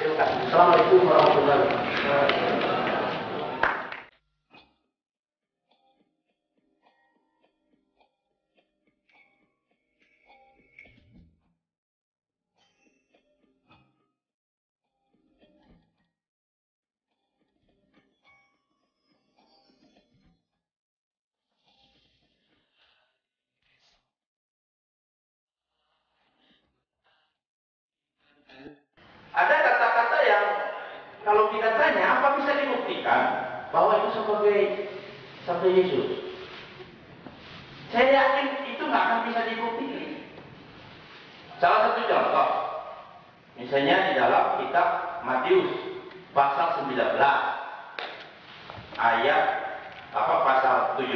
Terima kasih. Assalamualaikum warahmatullahi wabarakatuh. Ada kata-kata yang kalau kita tanya apa bisa dibuktikan bahwa itu sebagai Yesus. Saya yakin itu nggak akan bisa dibuktikan. Salah satu contoh, misalnya di dalam kitab Matius pasal 19 ayat pasal 17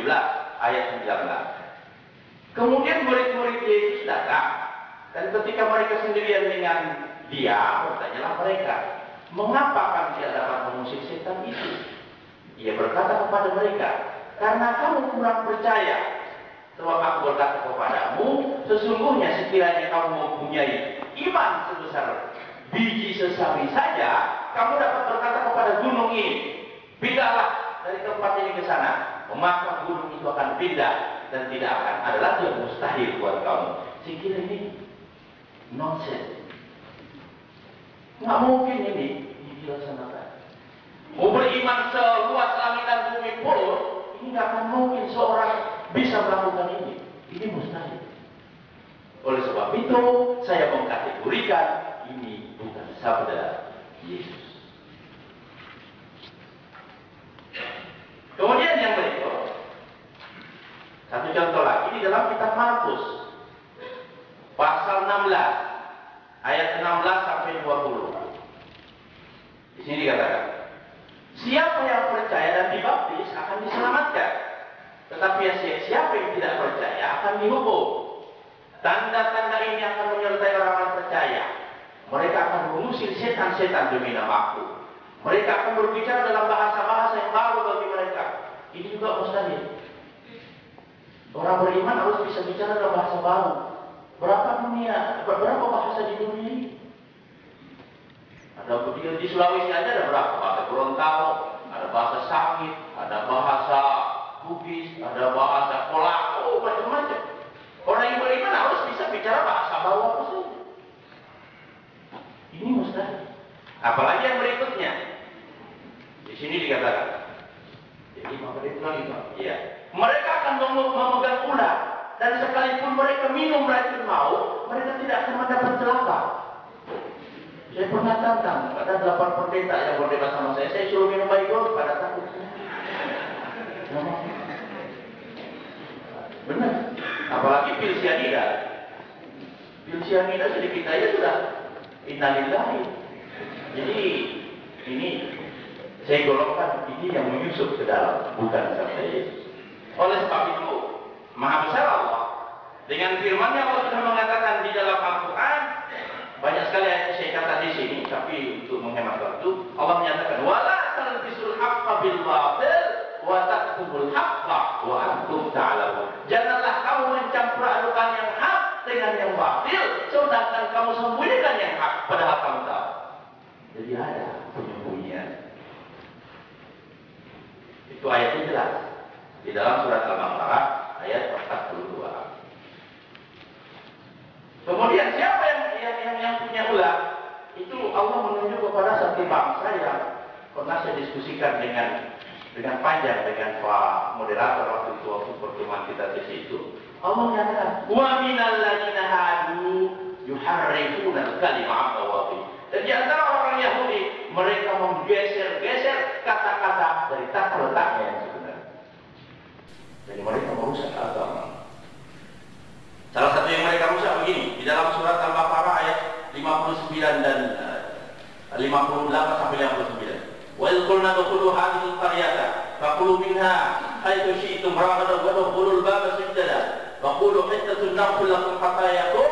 ayat 19. Kemudian murid-murid Yesus datang dan ketika mereka sendirian dengan dia, bertanyalah mereka, mengapa kami tidak dapat mengusir setan itu? Ia berkata kepada mereka, karena kamu kurang percaya. Sebab aku berkata kepadamu, sesungguhnya sekiranya kamu mempunyai iman sebesar biji sesawi saja, kamu dapat berkata kepada gunung ini, pindahlah dari tempat ini ke sana. Maka gunung itu akan pindah dan tidak akan ada lagi yang mustahil buat kamu. Saya kira ini nonsense. Nggak mungkin ini dilaksanakan. Mau beriman seluas langit dan bumi pun, ini nggak akan mungkin seorang bisa melakukan ini. Ini mustahil. Oleh sebab itu, saya mengkategorikan ini bukan sabda Yesus. Kemudian yang berikut, satu contoh lagi di dalam kitab Markus, pasal 16. Ayat 16 sampai 20. Di sini dikatakan, siapa yang percaya dan dibaptis akan diselamatkan, tetapi siapa yang tidak percaya akan dihukum. Tanda-tanda ini akan menyertai orang-orang percaya. Mereka akan mengusir setan-setan demi namaku. Mereka akan berbicara dalam bahasa-bahasa yang baru bagi mereka. Ini juga mustahil. Orang beriman harus bisa bicara dalam bahasa baru. Berapa bahasa di dunia ini? Ada di Sulawesi aja ada berapa? Bahasa Gorontalo, ada bahasa Sangit, ada bahasa Bugis, ada bahasa Polako, macam-macam. Orang yang beriman harus bisa bicara bahasa bawah saja. Ini mustahil. Apalagi yang berikutnya. Di sini dikatakan. Jadi maka dia lagi, iya. Mereka akan memegang ular. Dan sekalipun mereka minum racun maut, mereka tidak akan mendapat celaka. Saya pernah tantang, ada 8 pendeta yang berdebat sama saya suruh minum baikon, pada takut. Benar. Apalagi pil cyanida. Pil cyanida sedikit aja sudah innalillahi. Jadi ini saya golongkan ini yang menyusup ke dalam, bukan sabda Yesus. Oleh sebab itu, Maha besar Allah. Dengan firman-Nya Allah sudah mengatakan di dalam Al-Quran, banyak sekali yang saya kata di sini, tapi untuk menghemat waktu, Allah menyatakan, wala talbisul haqqa bil batil wa taktumul haqqa wa antum ta'lamun. Janganlah kamu mencampur adukan yang hak dengan yang batil, sedangkan kamu sembunyikan yang hak, padahal kamu tahu. Jadi ada penyembunyian. Itu ayatnya jelas di dalam surat Al-Baqarah ayat 42. Kemudian siapa yang punya ular? Itu Allah menunjuk kepada satu bangsa yang pernah saya diskusikan dengan panjang dengan Pak moderator waktu pertemuan kita di situ. Allah menyatakan, wa minal ladzina hadu yuharrifuna al-kalima 'an mawadhi'i. Dan di antara orang Yahudi, mereka menggeser-geser kata-kata dari tata letaknya yang sebenarnya. Jadi mereka merusak agama. Salah satu yang mereka rusak begini, di dalam surat Al-Baqarah ayat 59 dan 58 sampai 59. Wa idh qulna udkhulu hadhihi al-qaryata faqulu minha haythu syi'tum ragadan wa udkhulul baba sujada wa qulu hittatun naghfir lakum khatayakum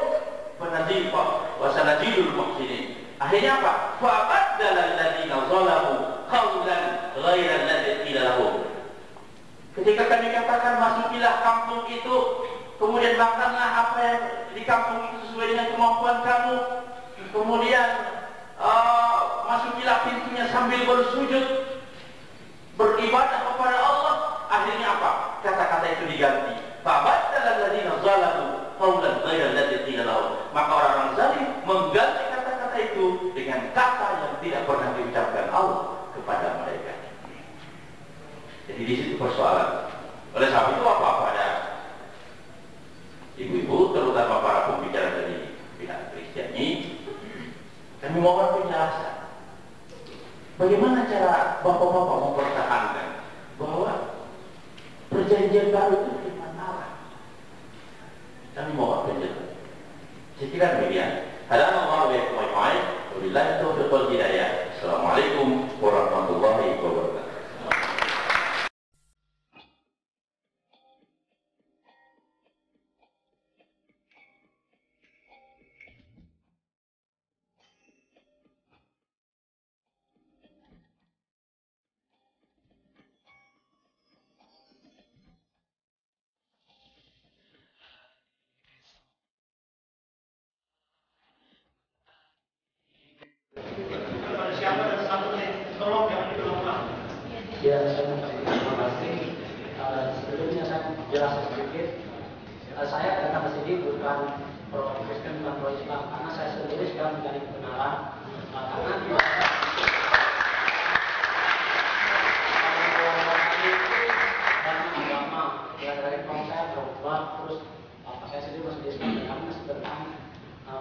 wa sanazidul muhsinin. Akhirnya apa? Fa baddala alladziina zalamu qawlan ghaira alladzi qila lahum. Ketika kami katakan masukilah kampung itu, kemudian makanlah apa yang di kampung itu sesuai dengan kemampuan kamu. Kemudian sambil bersujud beribadah kepada Allah, akhirnya apa? Kata-kata itu diganti. Fabaddala alladziina zalamu qawlan ghayra alladzi qila lahum. Maka orang-orang zalim mengganti kata-kata itu dengan kata yang tidak pernah diucapkan Allah kepada mereka. Jadi di situ persoalan. Oleh sebab itu apa-apa ada ibu-ibu, terutama para pembicara dari pihak Kristiani, kami mohon penjelasan. Bagaimana cara bapak-bapak mempertahankan bahwa perjanjian baru itu firman Allah? Kami mohon penjelasan. Saya kira demikian. Hadallahi wa iyyakum. Wabillahi taufiq wal hidayah. Assalamualaikum warahmatullahi wabarakatuh. Ya, terima kasih. Sebelumnya saya jelaskan sedikit. Saya datang ke sini bukan pro Kristen, bukan pro Islam, karena saya sendiri sedang mencari kebenaran. Karena di dan agama, ya dari konsep berubah, terus saya sendiri masih di Islam, kami masih bertahan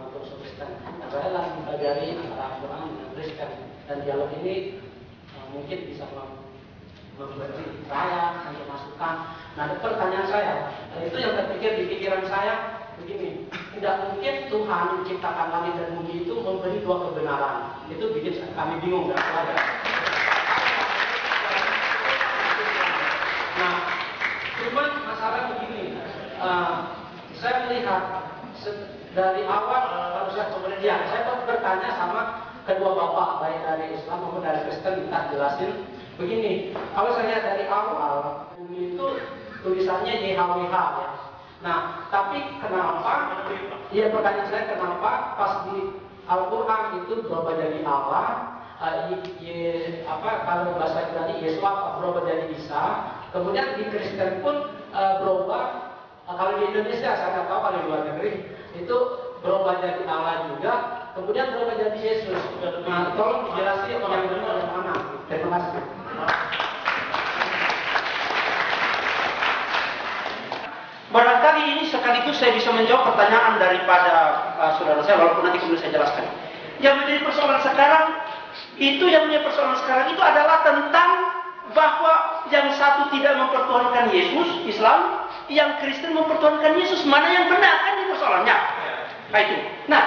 untuk Kristen. Nah, saya lagi mempelajari antara Quran dengan Kristen, dan dialog ini mungkin bisa memberi saya untuk masukan. Nah, pertanyaan saya, itu yang terpikir di pikiran saya begini, tidak mungkin Tuhan menciptakan langit dan bumi itu memberi dua kebenaran. Itu bikin kami bingung, nggak ada. Nah, cuman masalah begini, saya melihat dari awal, kalau saya kemudian saya bertanya sama kedua bapak, baik dari Islam maupun dari Kristen, minta jelasin begini. Kalau saya lihat dari awal, itu tulisannya YHWH ya. Nah, tapi kenapa? Ya, pertanyaan saya kenapa pas di Al-Quran itu berubah jadi Allah, kalau bahasa Ibrani Yesus berubah jadi Isa. Kemudian di Kristen pun berubah. Kalau di Indonesia saya nggak tahu, kalau di luar negeri itu berubah jadi Allah juga. Kemudian berubah jadi Yesus. Nah, tolong dijelasin yang benar yang mana. Terima kasih. Barangkali ini sekaligus saya bisa menjawab pertanyaan daripada saudara saya, walaupun nanti kemudian saya jelaskan. Yang menjadi persoalan sekarang, itu adalah tentang bahwa yang satu tidak mempertuhankan Yesus, Islam, yang Kristen mempertuhankan Yesus. Mana yang benar, kan ini persoalannya. Nah, itu. Nah,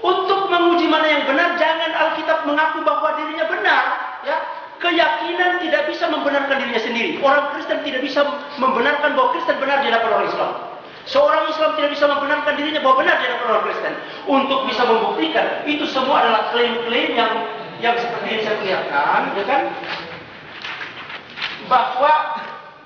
untuk menguji mana yang benar, jangan Alkitab mengaku bahwa dirinya benar, ya. Keyakinan tidak bisa membenarkan dirinya sendiri. Orang Kristen tidak bisa membenarkan bahwa Kristen benar di hadapan orang Islam. Seorang Islam tidak bisa membenarkan dirinya bahwa benar di hadapan orang Kristen. Untuk bisa membuktikan, itu semua adalah klaim-klaim yang seperti yang saya lihatkan, ya kan? Bahwa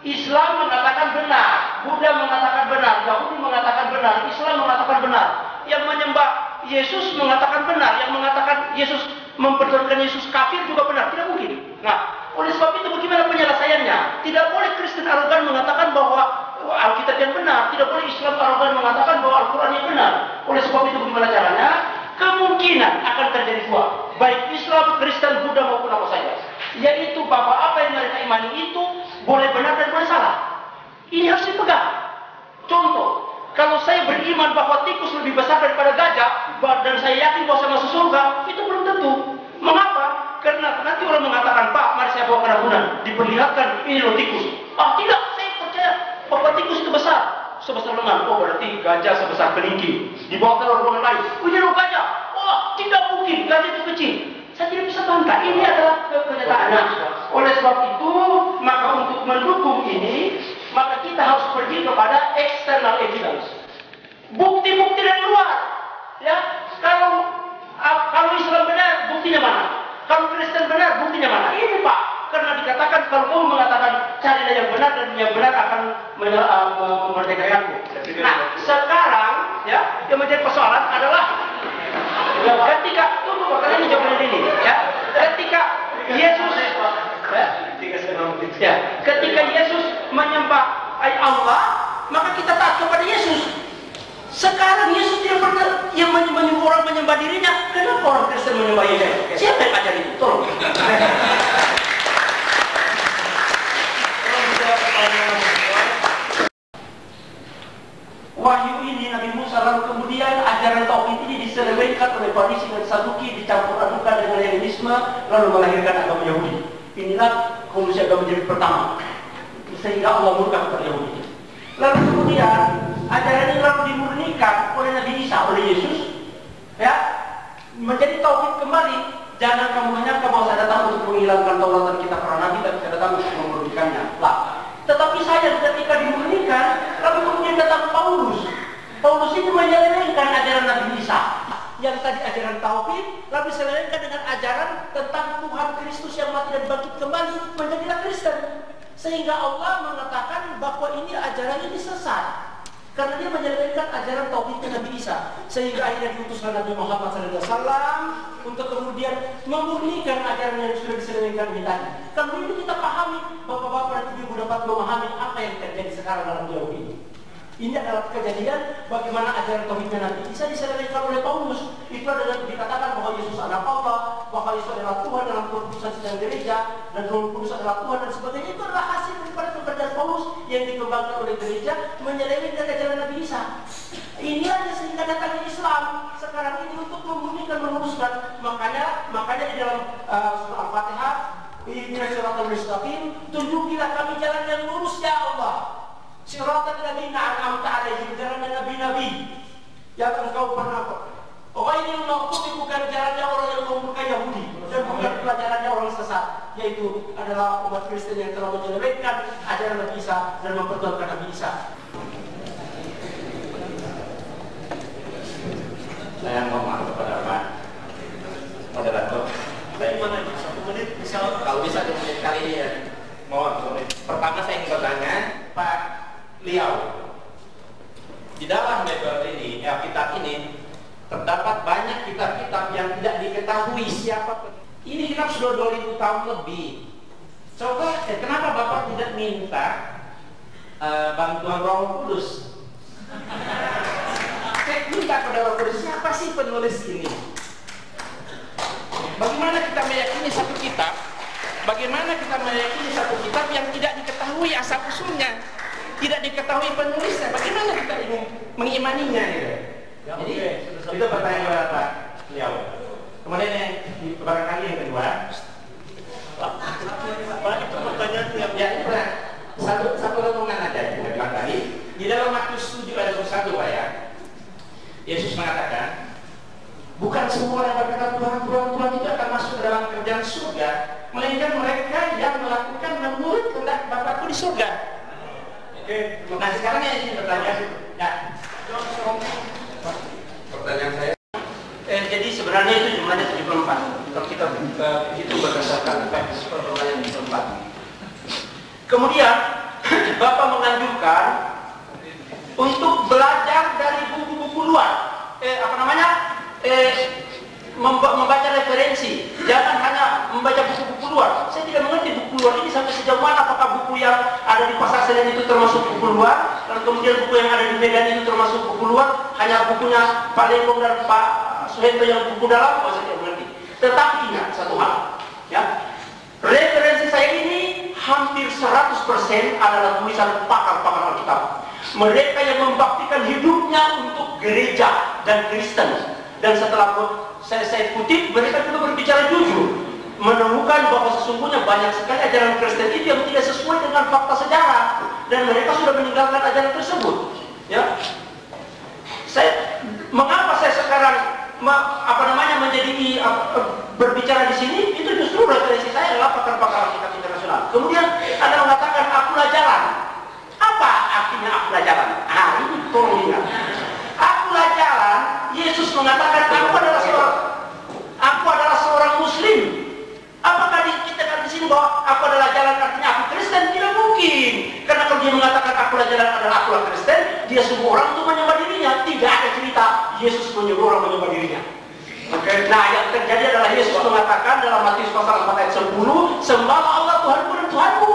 Islam mengatakan benar, Buddha mengatakan benar, Yahudi mengatakan benar, Islam mengatakan benar. Yang menyembah Yesus mengatakan benar, yang mengatakan Yesus mempertuhankan Yesus kafir juga benar, tidak mungkin. Nah, oleh sebab itu bagaimana penyelesaiannya? Tidak boleh Kristen arogan mengatakan bahwa Alkitab yang benar, tidak boleh Islam arogan mengatakan bahwa Al-Quran yang benar. Oleh sebab itu bagaimana caranya? Kemungkinan akan terjadi dua, baik Islam, Kristen, Buddha maupun apa saja, yaitu bahwa apa yang mereka imani itu boleh benar dan boleh salah. Ini harus dipegang. Contoh, kalau saya beriman bahwa tikus lebih besar daripada gajah, dan saya yakin bahwa saya masuk surga, itu belum tentu. Mengapa? Karena nanti orang mengatakan, Pak, mari saya bawa ke ragunan, diperlihatkan, ini loh tikus. Ah, tidak, saya percaya bahwa tikus itu besar, sebesar lengan. Oh, berarti gajah sebesar kelingking. Dibawa ke ruangan lain, oh, ini loh gajah. Oh, tidak mungkin, gajah itu kecil. Saya tidak bisa bantah, ini adalah kenyataannya. Oleh sebab itu, maka untuk mendukung ini, maka kita harus pergi kepada external evidence, bukti-bukti dari luar. Ya, kalau Islam benar, buktinya mana? Kalau Kristen benar, buktinya mana? Ini Pak, karena dikatakan kalau kamu mengatakan carilah yang benar dan yang benar akan memerdekakanmu. Nah, sekarang ya, yang menjadi persoalan adalah ketika tunggu kalian ini jawaban ini ya, ketika Allah, maka kita taat kepada Yesus. Sekarang Yesus tidak pernah yang menyembah orang menyembah dirinya. Kenapa orang Kristen menyembah Yesus? Siapa yang ajar itu? Tolong. Wahyu ini Nabi Musa, lalu kemudian ajaran tauhid ini diselewengkan oleh Farisi dan Saduki, dicampur adukan dengan Hellenisme, lalu melahirkan agama Yahudi. Inilah komunikasi agama Yahudi pertama, sehingga Allah murka kepada Yahudi. Lalu kemudian ajaran ini lalu dimurnikan oleh Nabi Isa, oleh Yesus, ya, menjadi tauhid kembali. Jangan kamu menyangka bahwa saya datang untuk menghilangkan Taurat dan kitab para nabi, tapi saya datang untuk memurnikannya. Lah. Tetapi saya ketika dimurnikan, lalu kemudian datang Paulus. Paulus itu menyelewengkan ajaran Nabi Isa. Yang tadi ajaran tauhid, lalu diselewengkan dengan ajaran tentang Tuhan Kristus yang mati dan bangkit kembali, menjadilah Kristen. Sehingga Allah mengatakan bahwa ini ajaran ini sesat. Karena dia menyelewengkan ajaran tauhid Nabi Isa, sehingga akhirnya diutuslah Nabi Muhammad SAW untuk kemudian memurnikan ajaran yang sudah diselewengkan ini tadi. Kalau itu kita pahami, bapak-bapak dan ibu dapat memahami apa yang terjadi sekarang dalam jauh ini. Ini adalah kejadian bagaimana ajaran tauhid Nabi Isa diselewengkan oleh Paulus. Itu adalah dikatakan bahwa Yesus anak Allah, bahwa Yesus adalah Tuhan dalam keputusan sidang gereja, dan Roh Kudus adalah Tuhan dan sebagainya. Itu adalah hasil daripada pekerjaan Paulus yang dikembangkan oleh gereja menyelewengkan ajaran Nabi Isa. Inilah yang sehingga datang Islam sekarang ini untuk memurnikan, meluruskan. Makanya di dalam surah Al-Fatihah, Ihdinas siratal mustaqim, tunjukilah kami jalan yang lurus ya Allah. Siratal ladzina an'amta 'alaihim, jalan nabi-nabi yang engkau pernah. Ghairil maghdubi, bukan jalannya orang yang memurkai Yahudi, dan bukan pula jalannya orang sesat, yaitu adalah umat Kristen yang telah menyelewengkan ajaran Nabi Isa dan mempertuhankan Nabi Isa. Saya mohon kepada Pak moderator. Bagaimana? 1 menit bisa? Kalau bisa 2 menit kali ya. Mohon. Pertama saya ingin bertanya, Pak Liau, di dalam Bible ini, kitab ini terdapat banyak kitab-kitab yang tidak diketahui siapa. Ini kitab sudah 2000 tahun lebih. Coba, kenapa Bapak tidak minta bantuan Roh Kudus? Saya minta kepada Roh Kudus, siapa sih penulis ini? Bagaimana kita meyakini satu kitab? Bagaimana kita meyakini satu kitab yang tidak diketahui asal usulnya, tidak diketahui penulisnya? Bagaimana kita ingin mengimaninya? Gitu? Jadi itu pertanyaan kepada Pak Liau. Kemudian yang barangkali yang kedua, Pak, itu pertanyaan yang satu renungan aja yang bilang tadi. Di dalam Matius 7 ayat 21 Pak ya, Yesus mengatakan, bukan semua yang berkata Tuhan itu akan masuk ke dalam kerjaan surga, melainkan mereka yang melakukan menurut kehendak Bapakku di surga. Oke. Nah sekarang yang ingin bertanya, ya. Pertanyaan saya. Jadi sebenarnya itu jumlahnya 74. Kalau kita itu berdasarkan teks perolaian 74. Kemudian Bapak menganjurkan untuk belajar dari buku-buku luar. Membaca referensi. Jangan hanya membaca buku-buku luar. Saya tidak mengerti buku luar ini sampai sejauh mana. Apakah buku yang ada di Pasar Senen itu termasuk buku luar, dan kemudian buku yang ada di Medan itu termasuk buku luar, hanya bukunya Pak Lengkong dan Pak Suhento yang buku dalam? Saya tidak mengerti. Tetapi ingat satu hal, ya, referensi saya ini hampir 100% adalah tulisan pakar-pakar Alkitab. Mereka yang membaktikan hidupnya untuk gereja dan Kristen. Dan setelah saya kutip, mereka juga berbicara jujur, menemukan bahwa sesungguhnya banyak sekali ajaran Kristen itu yang tidak sesuai dengan fakta sejarah, dan mereka sudah meninggalkan ajaran tersebut. Ya, mengapa saya sekarang menjadi berbicara di sini? Itu justru referensi saya adalah pakar-pakar Alkitab internasional. Kemudian Anda mengatakan akulah jalan. Apa artinya akulah jalan? Ini tolong ingat. Akulah jalan. Yesus mengatakan aku adalah seorang Muslim. Apakah kita di sini bahwa aku adalah jalan artinya aku Kristen? Tidak mungkin. Karena kalau dia mengatakan akulah jalan adalah akulah Kristen, dia suruh orang untuk menyembah dirinya. Tidak ada cerita Yesus menyuruh orang menyembah dirinya. Okay. Nah, yang terjadi adalah Yesus mengatakan dalam Matius pasal 4 ayat 10, sembahlah Allah Tuhanku dan Tuhanmu.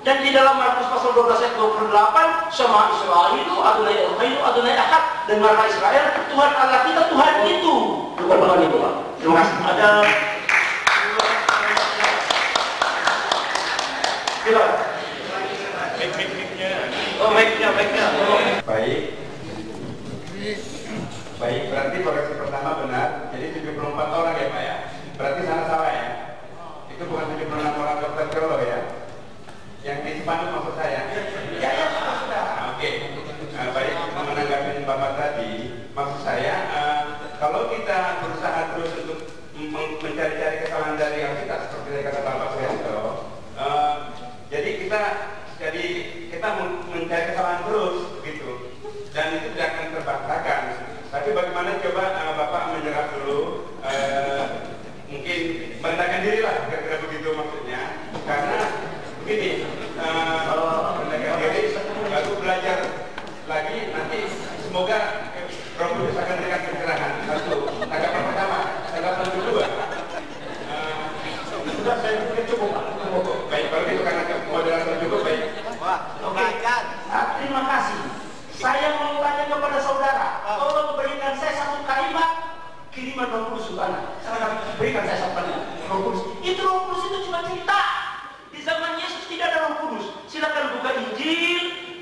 Dan di dalam Markus pasal 12 ayat 28, sama Israel Adonai Elohim Adonai Ahad, dengarlah Israel, Tuhan Allah kita Tuhan itu. Bukan Tuhan itu, Pak. Terima kasih. Ada mic-nya. Baik, berarti koreksi pertama benar. Jadi 74 orang ya Pak ya. Berarti sana salah ya. Itu bukan 76 orang dokter teolog ya. Yang di spanduk maksud saya. ya sudah. Oke. Baik, menanggapi Bapak tadi, maksud saya kalau kita berusaha terus untuk mencari-cari kesalahan dari Alkitab seperti yang kata Bapak Suyanto, jadi kita mencari kesalahan terus begitu, dan itu tidak akan terbantahkan. Tapi bagaimana coba Bapak menyerap dulu, mungkin merendahkan diri lah, kira-kira begitu maksudnya. Karena begini, merendahkan diri baru belajar lagi, nanti semoga Roh Kudus akan memberikan pencerahan. Satu, tanggapan pertama, tanggapan kedua. Sudah saya pikir cukup. Baik, kalau gitu karena moderator cukup baik. Oke. Terima kasih. Saya mau tanya kepada saudara, tolong berikan saya satu kalimat kiriman Roh Kudus untuk Anda. Saya berikan saya satu kalimat Roh Kudus. Itu Roh Kudus itu cuma cerita. Di zaman Yesus tidak ada Roh Kudus. Silakan buka Injil,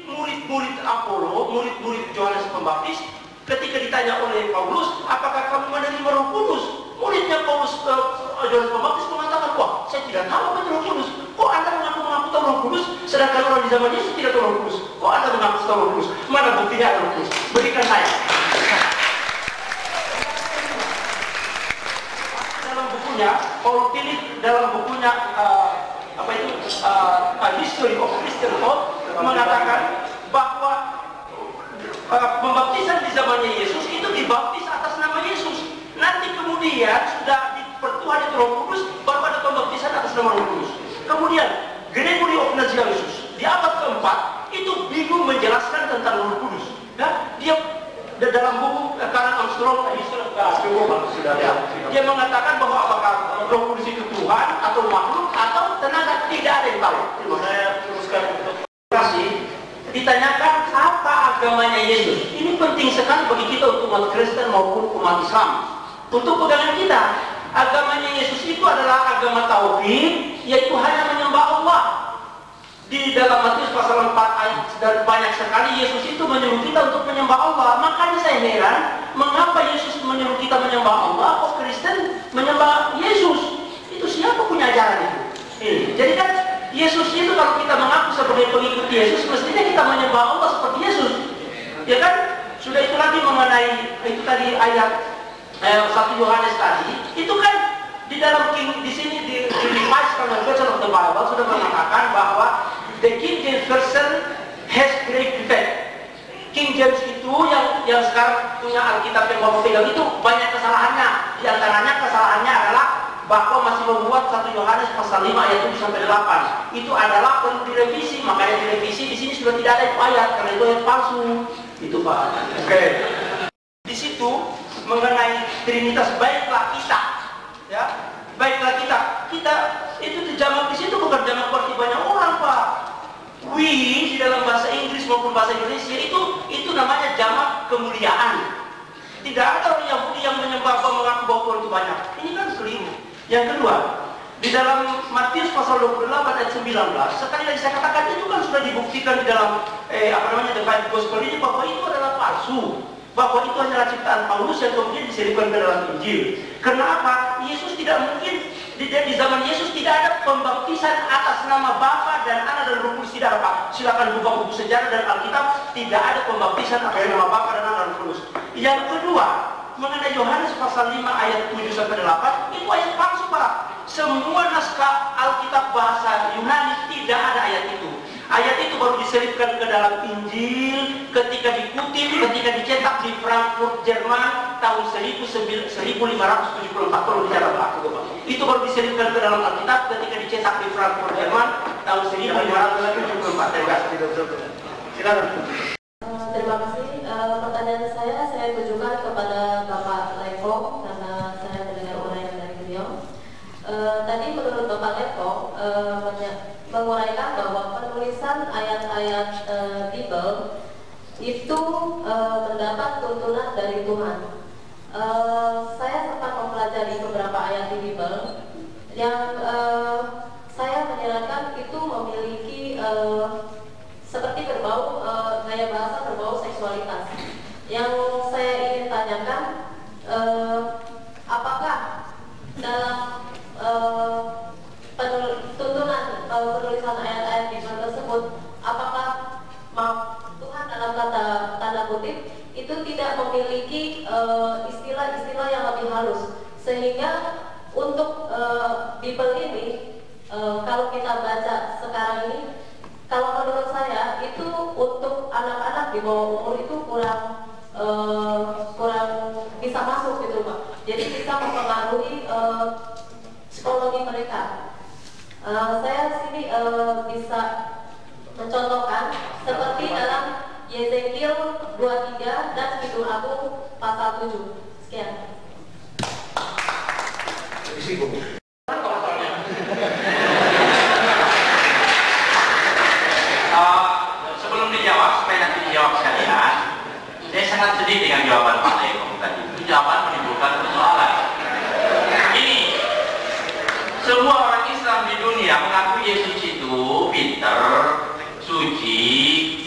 murid-murid Apollo, murid-murid Yohanes Pembaptis. Ketika ditanya oleh Paulus, apakah kamu menerima Roh Kudus? Muridnya Paulus Yohanes Pembaptis mengatakan, wah, saya tidak tahu apa itu Roh Kudus. Kok Anda mengaku tahu Roh Kudus, sedangkan orang di zaman Yesus tidak tahu Roh Kudus? Kok Anda mengaku tahu Roh Kudus? Mana buktinya ada Roh Kudus? Berikan saya. Dalam bukunya, Paul Philip dalam bukunya History of Christian Thought mengatakan bahwa pembaptisan di zamannya Yesus itu dibaptis atas nama Yesus. Nanti kemudian sudah dipertuhan itu Roh Kudus, baru ada pembaptisan atas nama Roh Kudus. Kemudian Gregory of Nazianzus di abad keempat itu bingung menjelaskan tentang Roh Kudus. Ya, dia dalam buku Karen Armstrong dia mengatakan bahwa apakah Roh Kudus itu Tuhan atau makhluk atau tenaga, tidak ada yang tahu. Saya teruskan untuk kasih. Ditanyakan apa agamanya Yesus. Ini penting sekali bagi kita untuk umat Kristen maupun umat Islam. Untuk pegangan kita, agamanya Yesus itu adalah agama tauhid, yaitu hanya menyembah Allah. Di dalam Matius pasal 4 ayat dan banyak sekali Yesus itu menyuruh kita untuk menyembah Allah. Makanya saya heran, mengapa Yesus menyuruh kita menyembah Allah, kok Kristen menyembah Yesus? Itu siapa punya ajaran itu? Jadi kan Yesus itu kalau kita mengaku sebagai pengikut Yesus, mestinya kita menyembah Allah seperti Yesus. Ya kan? Sudah itu lagi mengenai itu tadi ayat 1 Yohanes tadi, itu kan di dalam di sini di Revised Version of the Bible sudah mengatakan bahwa the King James Version has great defect. King James itu yang sekarang punya Alkitab yang Bapak pegang itu banyak kesalahannya. Di antaranya kesalahannya adalah bahwa masih membuat 1 Yohanes pasal 5 ayat 7 sampai 8. Itu adalah perlu direvisi, makanya direvisi di sini sudah tidak ada itu ayat karena itu ayat palsu. Itu Pak. Oke. Di situ mengenai Trinitas, baiklah kita, ya, baiklah kita itu terjemah di situ bukan jamak berarti banyak orang Pak. We di dalam bahasa Inggris maupun bahasa Indonesia itu namanya jamak kemuliaan. Tidak ada orang Yahudi yang menyembah mengaku bahwa Tuhan itu banyak. Ini kan keliru. Yang kedua, di dalam Matius pasal 28 ayat 19, sekali lagi saya katakan itu kan sudah dibuktikan di dalam The Five Gospel ini bahwa itu adalah palsu. Bahwa itu hanyalah ciptaan Paulus yang kemudian diselipkan ke dalam Injil. Kenapa? Yesus tidak mungkin di zaman Yesus tidak ada pembaptisan atas nama Bapa dan Anak dan Roh Kudus, tidak ada Pak. Silakan buka buku sejarah dan Alkitab, tidak ada pembaptisan atas nama Bapa dan Anak dan Roh Kudus. Yang kedua, mengenai Yohanes pasal 5 ayat 7 sampai 8, itu ayat palsu Pak. Semua naskah Alkitab bahasa Yunani tidak ada ayat itu. Ayat itu baru diselipkan ke dalam Injil ketika dikutip, ketika dicetak di Frankfurt, Jerman tahun 1574. Perlu dicatat Pak. Itu baru diselipkan ke dalam Alkitab ketika dicetak di Frankfurt, Jerman tahun 1574. Terima kasih. Silakan. Terima kasih. Pertanyaan saya tujukan kepada Bapak Lepo karena saya mendengar uraian dari beliau. Tadi menurut Bapak Lepo menguraikan bahwa penulis penulisan ayat-ayat Bible itu mendapat tuntunan dari Tuhan. Saya sempat mempelajari beberapa ayat di Bible yang saya menyarankan itu memiliki seperti berbau gaya bahasa berbau seksualitas. Yang saya ingin tanyakan, apakah dalam tuntunan penulisan ayat-ayat Bible tersebut, apakah Tuhan dalam tanda kutip itu tidak memiliki istilah-istilah yang lebih halus, sehingga untuk Bible ini kalau kita baca sekarang ini, kalau menurut saya itu untuk anak-anak di bawah umur itu kurang bisa masuk gitu Pak. Jadi bisa mempengaruhi psikologi mereka. Saya sini bisa mencontohkan seperti dalam Yezekiel 23 dan Kidung Agung pasal 7. Sekian. Sebelum dijawab, supaya nanti dijawab sekalian, saya sangat sedih dengan jawaban Pak Leko tadi. Itu jawaban menimbulkan persoalan. Ini, semua orang Islam di dunia mengaku Yesus itu pintar, suci,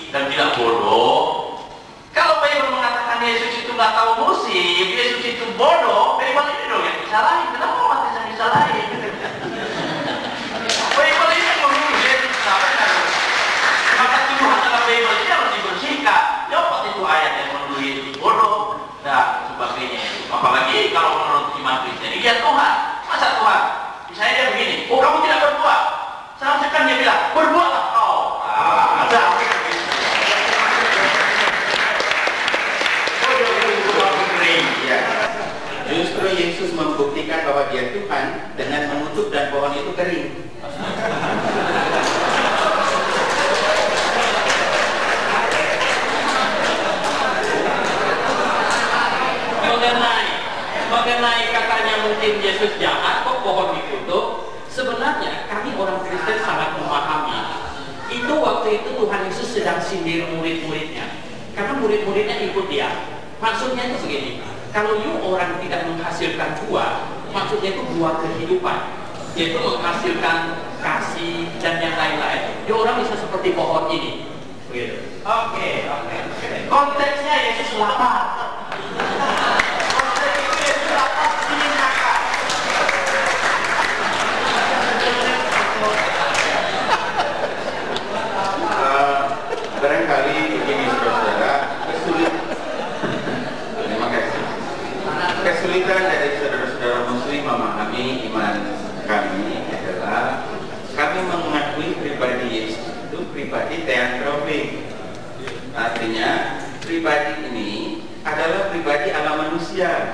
dan tidak bodoh. Kalau Bible mengatakan Yesus itu nggak tahu musik, Yesus itu bodoh, Bible ini dong yang disalahin. Kenapa umat Islam disalahin? Bible ini menuduh Yesus benar. Maka tuduhan dalam Bible ini harus dibersihkan. Ya waktu itu ayat yang menuduh Yesus bodoh dan sebagainya. Apalagi kalau menurut iman Kristen, dia Tuhan. Masa Tuhan? Misalnya dia begini, oh kamu tidak berbuat. Seharusnya kan dia bilang, berbuatlah kau. Justru Yesus membuktikan bahwa dia Tuhan dengan mengutuk dan pohon itu kering. Mengenai katanya mungkin Yesus jahat kok pohon dikutuk, sebenarnya kami orang Kristen sangat memahami. Itu waktu itu Tuhan Yesus sedang sindir murid-muridnya, karena murid-muridnya ikut dia. Maksudnya itu begini, kalau orang tidak menghasilkan buah, maksudnya itu buah kehidupan, yaitu menghasilkan kasih dan yang lain-lain. Ya orang bisa seperti pohon ini. Begitu. Oke. Konteksnya Yesus lapar. Barangkali begini saudara-saudara, kesulitan dari saudara-saudara muslim memahami iman kami adalah kami mengakui pribadi Yesus itu pribadi teantropik. Artinya pribadi ini adalah pribadi ala manusia.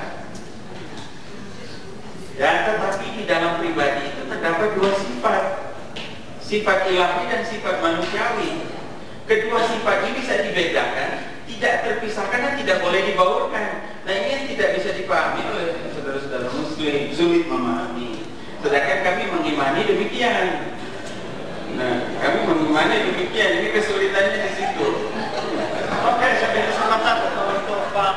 Dan tetapi di dalam pribadi itu terdapat dua sifat, sifat ilahi dan sifat manusiawi. Kedua sifat ini bisa dibedakan, tidak terpisahkan dan tidak boleh dibaurkan. Nah ini yang tidak bisa dipahami oleh saudara-saudara muslim, sulit memahami. Sedangkan kami mengimani demikian. Nah, kami mengimani demikian, ini kesulitannya di situ. Oke, sampai kesempatan untuk Pak.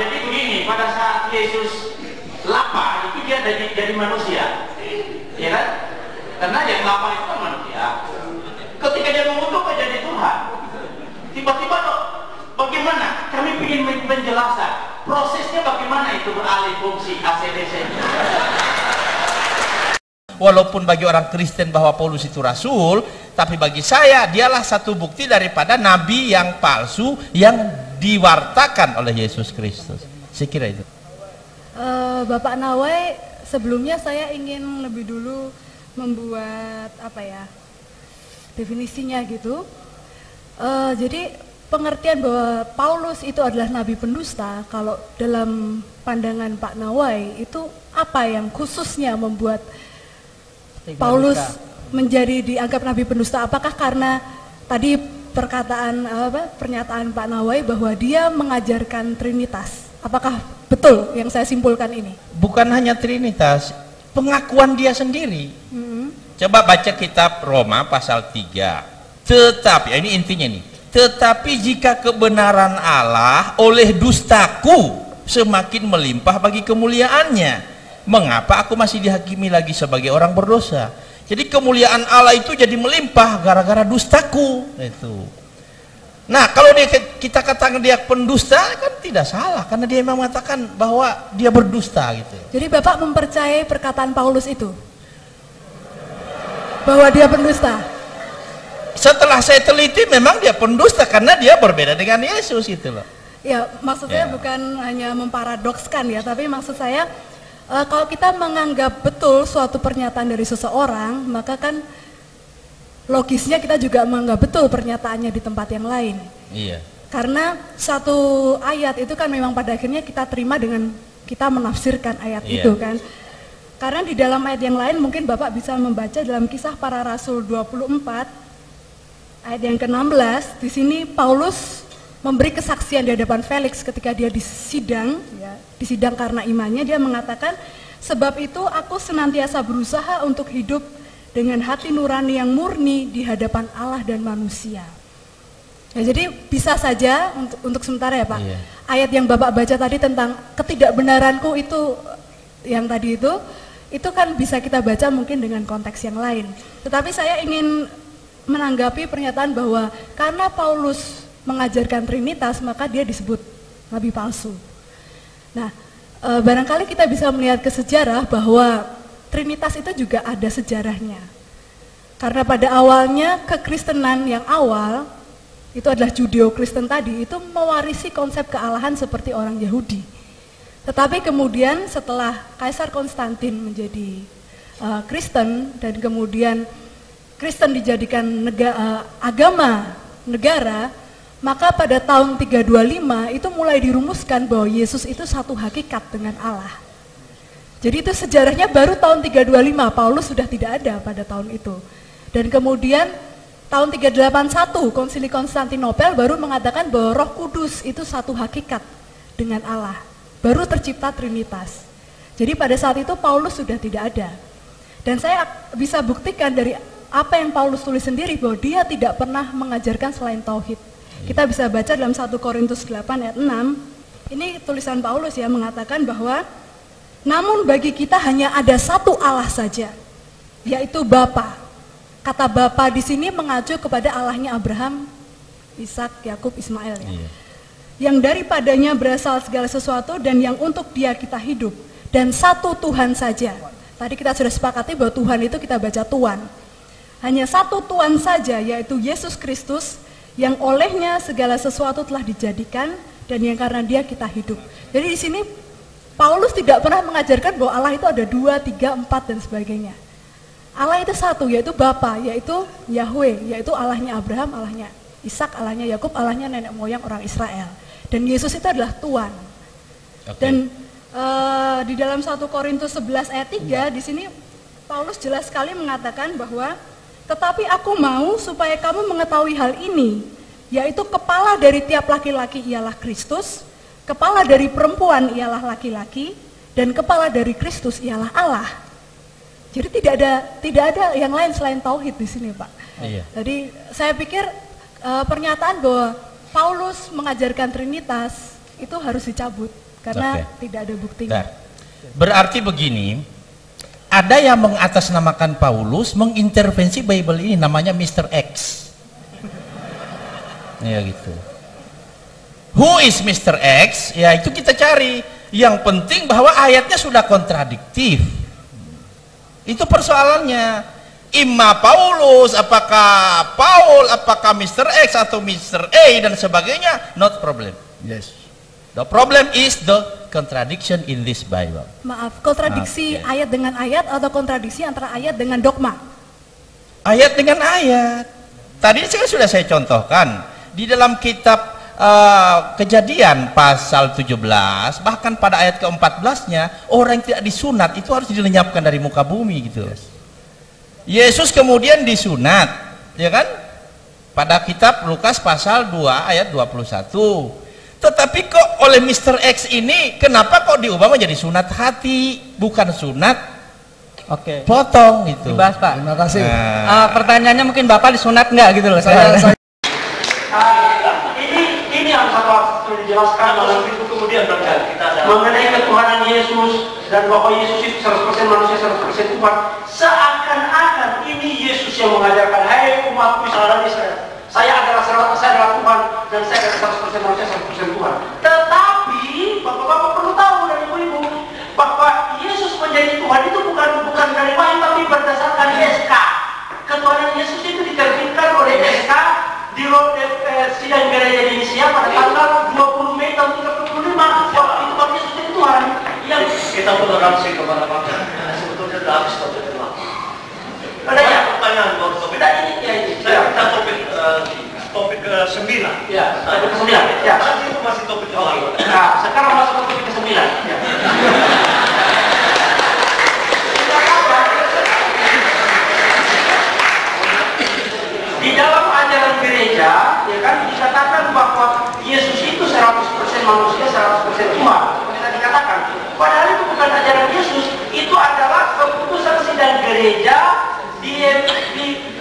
Jadi begini, pada saat Yesus lapar itu dia jadi manusia, ya kan? Karena yang lapar itu kan manusia. Ketika dia mengutuk jadi Tuhan, tiba-tiba bagaimana? Kami ingin penjelasan prosesnya bagaimana itu beralih fungsi ACDC. Walaupun bagi orang Kristen bahwa Paulus itu rasul, tapi bagi saya dialah satu bukti daripada nabi yang palsu yang diwartakan oleh Yesus Kristus. Saya kira itu. Bapak Nawai, sebelumnya saya ingin lebih dulu membuat definisinya gitu. Jadi pengertian bahwa Paulus itu adalah nabi pendusta, kalau dalam pandangan Pak Nawai itu apa yang khususnya membuat Paulus menjadi dianggap nabi pendusta? Apakah karena tadi pernyataan Pak Nawai bahwa dia mengajarkan Trinitas? Apakah betul yang saya simpulkan ini? Bukan hanya Trinitas, pengakuan dia sendiri. Coba baca kitab Roma pasal 3. Tetapi, ini intinya nih. Tetapi jika kebenaran Allah oleh dustaku semakin melimpah bagi kemuliaannya, mengapa aku masih dihakimi lagi sebagai orang berdosa? Jadi kemuliaan Allah itu jadi melimpah gara-gara dustaku itu. Nah, kalau kita katakan dia pendusta kan tidak salah, karena dia memang mengatakan bahwa dia berdusta gitu. Jadi Bapak mempercayai perkataan Paulus itu? Bahwa dia pendusta? Setelah saya teliti memang dia pendusta karena dia berbeda dengan Yesus itu loh. Ya, maksud saya bukan hanya memparadokskan ya, tapi maksud saya kalau kita menganggap betul suatu pernyataan dari seseorang, maka kan logisnya kita juga menganggap betul pernyataannya di tempat yang lain. Iya. Karena satu ayat itu kan memang pada akhirnya kita terima dengan kita menafsirkan ayat itu kan. Karena di dalam ayat yang lain mungkin Bapak bisa membaca dalam Kisah Para Rasul 24 ayat yang ke-16. Di sini Paulus memberi kesaksian di hadapan Felix ketika dia disidang, ya, disidang karena imannya. Dia mengatakan, sebab itu aku senantiasa berusaha untuk hidup dengan hati nurani yang murni di hadapan Allah dan manusia. Ya, jadi bisa saja untuk sementara ya Pak, ayat yang Bapak baca tadi tentang ketidakbenaranku itu, yang tadi itu kan bisa kita baca mungkin dengan konteks yang lain. Tetapi saya ingin menanggapi pernyataan bahwa karena Paulus mengajarkan Trinitas, maka dia disebut nabi palsu. Nah, barangkali kita bisa melihat ke sejarah bahwa Trinitas itu juga ada sejarahnya. Karena pada awalnya kekristenan yang awal, itu adalah Judeo-Kristen tadi, itu mewarisi konsep kealahan seperti orang Yahudi. Tetapi kemudian setelah Kaisar Konstantin menjadi Kristen, dan kemudian Kristen dijadikan agama negara, maka pada tahun 325 itu mulai dirumuskan bahwa Yesus itu satu hakikat dengan Allah. Jadi itu sejarahnya baru tahun 325, Paulus sudah tidak ada pada tahun itu. Dan kemudian tahun 381 Konsili Konstantinopel baru mengatakan bahwa Roh Kudus itu satu hakikat dengan Allah. Baru tercipta Trinitas. Jadi pada saat itu Paulus sudah tidak ada. Dan saya bisa buktikan dari apa yang Paulus tulis sendiri bahwa dia tidak pernah mengajarkan selain tauhid. Kita bisa baca dalam 1 Korintus 8 ayat 6. Ini tulisan Paulus ya, mengatakan bahwa namun bagi kita hanya ada satu Allah saja, yaitu Bapa. Kata Bapa di sini mengacu kepada Allahnya Abraham, Ishak, Yakub, Ismail ya. Yang daripadanya berasal segala sesuatu dan yang untuk Dia kita hidup, dan satu Tuhan saja. Tadi kita sudah sepakati bahwa Tuhan itu kita baca Tuhan. Hanya satu Tuhan saja, yaitu Yesus Kristus, yang olehnya segala sesuatu telah dijadikan dan yang karena Dia kita hidup. Jadi di sini Paulus tidak pernah mengajarkan bahwa Allah itu ada 2, 3, 4 dan sebagainya. Allah itu satu, yaitu Bapa, yaitu Yahweh, yaitu Allahnya Abraham, Allahnya Ishak, Allahnya Yakub, Allahnya nenek moyang orang Israel. Dan Yesus itu adalah Tuhan. Dan di dalam 1 Korintus 11 ayat 3 di sini Paulus jelas sekali mengatakan bahwa tetapi aku mau supaya kamu mengetahui hal ini, yaitu kepala dari tiap laki-laki ialah Kristus, kepala dari perempuan ialah laki-laki, dan kepala dari Kristus ialah Allah. Jadi tidak ada yang lain selain tauhid di sini, Pak. Iya. Jadi saya pikir pernyataan bahwa Paulus mengajarkan Trinitas itu harus dicabut karena tidak ada buktinya. Berarti begini, ada yang mengatasnamakan Paulus mengintervensi Bible ini, namanya Mr. X. Ya gitu. Who is Mr. X? Ya itu kita cari. Yang penting bahwa ayatnya sudah kontradiktif. Itu persoalannya. Imma Paulus, apakah Paul, apakah Mr. X atau Mr. A dan sebagainya, not problem. Yes. The problem is the contradiction in this Bible. Maaf, kontradiksi ayat dengan ayat atau kontradiksi antara ayat dengan dogma? Ayat dengan ayat. Tadi sudah saya contohkan di dalam kitab Kejadian pasal 17, bahkan pada ayat ke-14-nya, orang yang tidak disunat itu harus dilenyapkan dari muka bumi gitu. Yesus kemudian disunat, ya kan? Pada kitab Lukas pasal 2 ayat 21. Tetapi kok oleh Mr. X ini kenapa kok diubah menjadi sunat hati, bukan sunat Oke. Potong gitu. Dibahas Pak. Terima kasih. Pertanyaannya mungkin Bapak disunat nggak gitu loh? Ini yang harus dijelaskan dalam itu kemudian mengenai ketuhanan Yesus dan bahwa Yesus itu 100% manusia 100% Tuhan. Seakan-akan ini Yesus yang mengajarkan, hai umatku Israel, saya adalah Tuhan dan saya adalah 100% manusia 100% Tuhan. Tetapi bapak-bapak perlu tahu dan ibu-ibu bahwa Yesus menjadi Tuhan itu bukan dari wahyu tapi berdasarkan SK. Ketuhanan Yesus itu diterbitkan oleh SK di sidang gereja di Indonesia pada tanggal 20 Mei tahun 1935. Waktu itu Tuhan Yesus jadi Tuhan. Yang kita toleransi kepada Bangsa sebetulnya sudah habis topik itu. Ada ya pertanyaan buat topik ini ya ini. Kita topik ke-9. Ya, topik ke-9. Ya. Tadi itu masih topik ke-8. Nah, sekarang masuk ke topik ke-9. Ya. Di dalam ajaran gereja, ya kan dikatakan bahwa Yesus itu 100% manusia, 100% Tuhan. Seperti tadi dikatakan. Padahal itu bukan ajaran Yesus, itu adalah keputusan sidang gereja di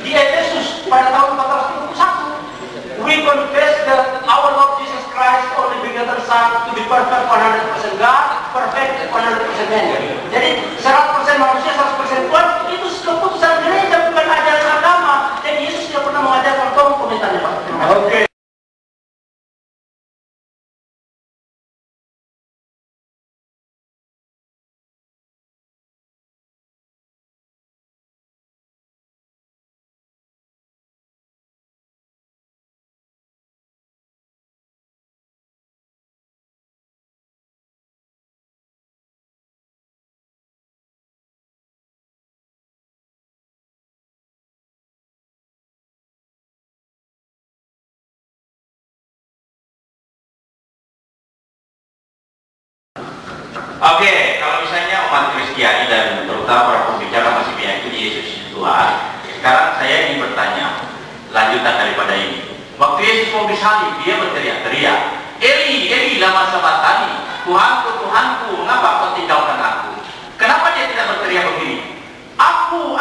Efesus pada tahun 431. We confess that our Lord Jesus Christ, only begotten Son, to be perfect 100% God, perfect 100% man. Jadi 100% manusia, 100% Tuhan, itu keputusan gereja, bukan ajaran agama. Dan Yesus tidak pernah mengajarkan. Tolong komentarnya Pak. Oke. Oke, kalau misalnya umat Kristiani dan terutama para pembicara masih meyakini Yesus Tuhan, sekarang saya ingin bertanya lanjutan daripada ini. Waktu Yesus mau disalib, dia berteriak-teriak, Eli, Eli, lama sabachthani, Tuhanku, Tuhanku, mengapa kau tinggalkan aku? Kenapa dia tidak berteriak begini? Aku,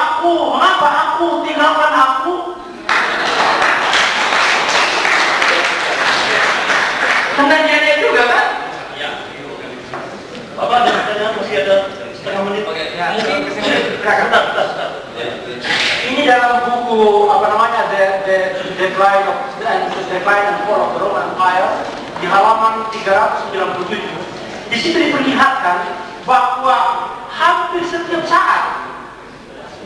mengapa aku tinggalkan aku? Tandanya dia juga kan? Bapak ada pertanyaan, masih ada setengah menit. Ini dalam buku apa namanya The Decline and Fall of the Roman Empire di halaman 397. Di situ diperlihatkan bahwa hampir setiap saat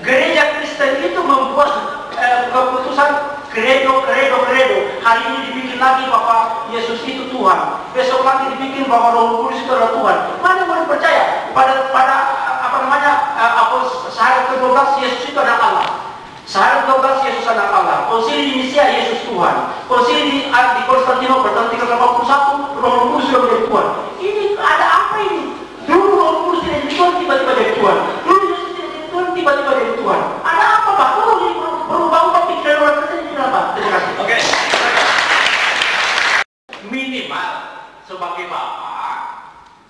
gereja Kristen itu membuat keputusan kredo. Hari ini dibikin lagi bahwa Yesus itu Tuhan. Besok lagi dibikin bahwa Roh Kudus itu adalah Tuhan. Mana boleh percaya pada apa namanya syahadat ke-12 Yesus itu adalah Allah. Syahadat ke-12 Yesus adalah Allah. Konsili di Nicea Yesus Tuhan. Konsili di Konstantinopel tahun 381 Roh Kudus sudah menjadi Tuhan. Ini ada apa ini? Dulu Roh Kudus tidak jadi Tuhan, tiba-tiba jadi Tuhan. Dulu Yesus tidak jadi Tuhan, tiba-tiba jadi Tuhan. Ada apa Pak? Berubah pikiran orang Kristen ini apa? Terima kasih. Oke. Minimal sebagai bapak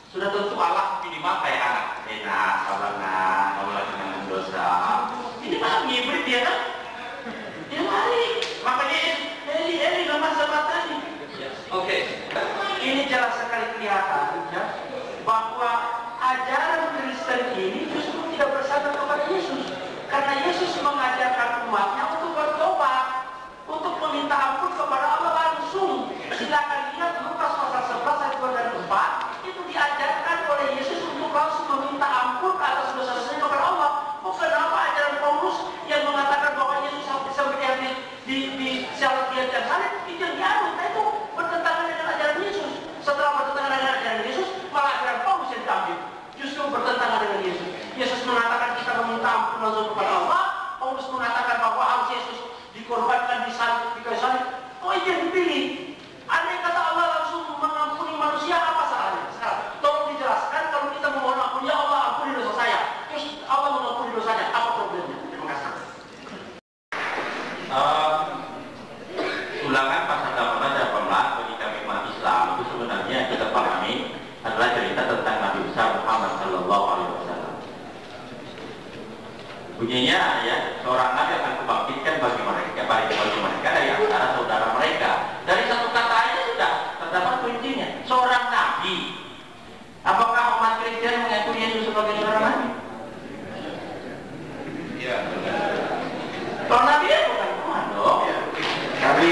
sudah tentu Allah minimal kayak anak. Enak, sabarlah, kamu lagi dengan dosa. Ini malah ngibrit dia kan? Dia lari. Makanya Eli lama sabachthani. Oke. Ini jelas sekali kelihatan ya bahwa ajaran Kristen ini justru tidak bersandar kepada Yesus. Karena Yesus mengajarkan umatnya untuk bertobat, untuk meminta ampun kepada Allah langsung. Silakan lihat Lukas pasal 11 ayat 2 dan 4, itu diajarkan oleh Yesus untuk langsung meminta ampun atas dosa-dosanya kepada Allah. Bukan apa ajaran Paulus yang mengatakan bahwa Yesus sampai di syarat dia yang salib, itu yang dianut. Nah, itu bertentangan dengan ajaran Yesus. Setelah bertentangan dengan ajaran Yesus, malah ajaran Paulus yang diambil. Justru bertentangan dengan Yesus. Yesus mengatakan kita meminta ampun langsung kepada Allah. Paulus mengatakan bahwa harus Yesus dikorbankan di salib, di kayu salib. Oh itu yang dipilih. Andai kata Allah langsung mengampuni manusia, apa salahnya? Sekarang, tolong dijelaskan kalau kita memohon ampun, ya Allah ampuni dosa saya. Terus Allah mengampuni dosanya, apa problemnya? Terima kasih. Ulangan pasal 18 dan 18 bagi kami umat Islam itu sebenarnya kita pahami adalah cerita tentang Nabi besar Muhammad Sallallahu Alaihi Wasallam. Bunyinya ya, seorang nabi akan kubangkitkan bagi mereka dari antara saudara mereka. Dari satu kata aja sudah terdapat kuncinya. Seorang nabi. Apakah umat Kristen mengakui Yesus sebagai seorang nabi? Iya. Kalau nabi ya bukan Tuhan dong. Nabi.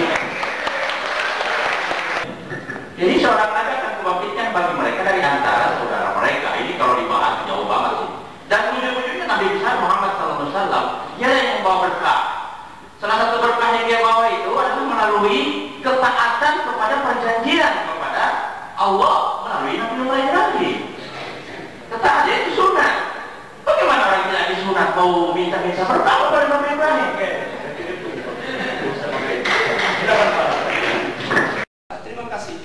Jadi seorang nabi akan kubangkitkan bagi mereka dari antara saudara mereka. Ini kalau dibahas jauh banget sih. Dan ujung-ujungnya Nabi besar Muhammad SAW, dia yang membawa berkah. Salah satu berkah yang dia bawa itu adalah melalui ketaatan kepada perjanjian kepada Allah melalui Nabi Ibrahim. Ketaatan itu sunnah. Bagaimana orang tidak disunat mau minta berkah kepada Nabi Ibrahim? Terima kasih.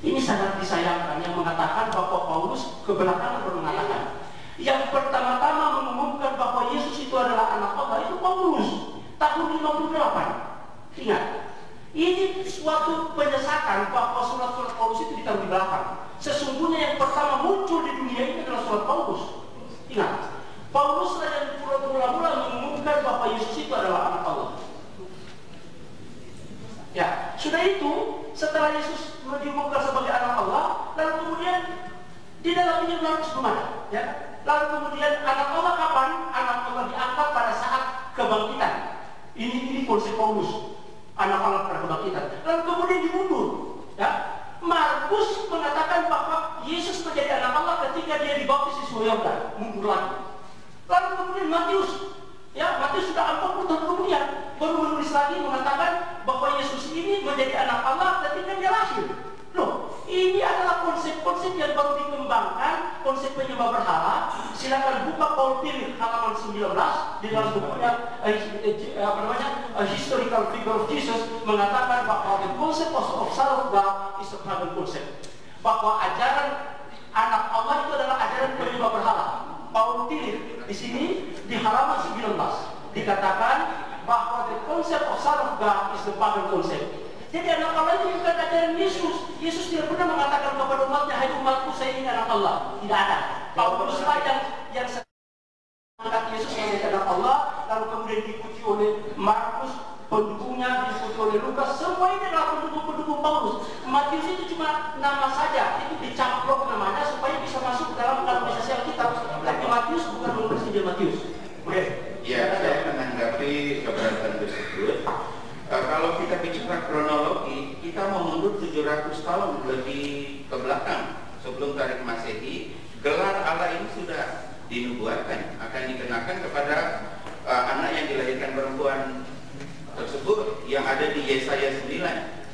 Ini sangat disayangkan yang mengatakan bahwa Paulus kebelakangan baru mengatakan. Yang pertama-tama mengumumkan bahwa Yesus itu adalah anak Allah itu Paulus tahun 58. Ingat, ini suatu penyesakan bahwa surat-surat Paulus itu ditaruh di belakang. Sesungguhnya yang pertama muncul di dunia ini adalah surat Paulus. Ingat, Paulus yang mula-mula mengumumkan bahwa Yesus itu adalah anak Allah. Ya, sudah itu setelah Yesus diumumkan sebagai anak Allah, lalu kemudian di dalam Injil Markus kemana? Ya. Lalu kemudian anak Allah kapan? Anak Allah diangkat pada saat kebangkitan. Ini konsep Paulus. Anak Allah pada kebangkitan. Lalu kemudian dimundur. Ya. Markus mengatakan bahwa Yesus menjadi anak Allah ketika dia dibaptis di Sungai Yordan. Mundur lagi. Lalu kemudian Matius. Ya, Matius sudah 40 tahun kemudian baru menulis lagi mengatakan bahwa Yesus ini menjadi anak Allah ketika dia lahir. Loh, ini adalah konsep-konsep yang baru dikembangkan, konsep penyembah berhala. Silakan buka Paul Pilih halaman 19 di dalam bukunya Historical Figure of Jesus mengatakan bahwa the concept of Son of God is a pagan concept. Bahwa ajaran anak Allah itu adalah ajaran penyembah berhala. Paul Pilih di sini di halaman 19 dikatakan bahwa the concept of Son of God is the pagan concept. Jadi anak Allah itu bukan ajaran Yesus. Yesus tidak pernah mengatakan kepada umatnya, hai umatku saya ini anak Allah. Tidak ada. Paulus lah yang mengangkat Yesus sebagai anak Allah, lalu kemudian diikuti oleh Markus, pendukungnya, diikuti oleh Lukas. Semua ini adalah pendukung-pendukung Paulus. Matius itu cuma nama saja, itu dicaplok namanya supaya bisa masuk dalam kanonisasi Alkitab. Tapi Matius bukan menulis Injil Matius. Boleh? Ya, saya menanggapi keberatan tersebut. Kalau kita bicara kronologi, kita mau mundur 700 tahun lebih ke belakang sebelum tarik Masehi. Gelar Allah ini sudah dinubuatkan akan dikenakan kepada anak yang dilahirkan perempuan tersebut yang ada di Yesaya 9.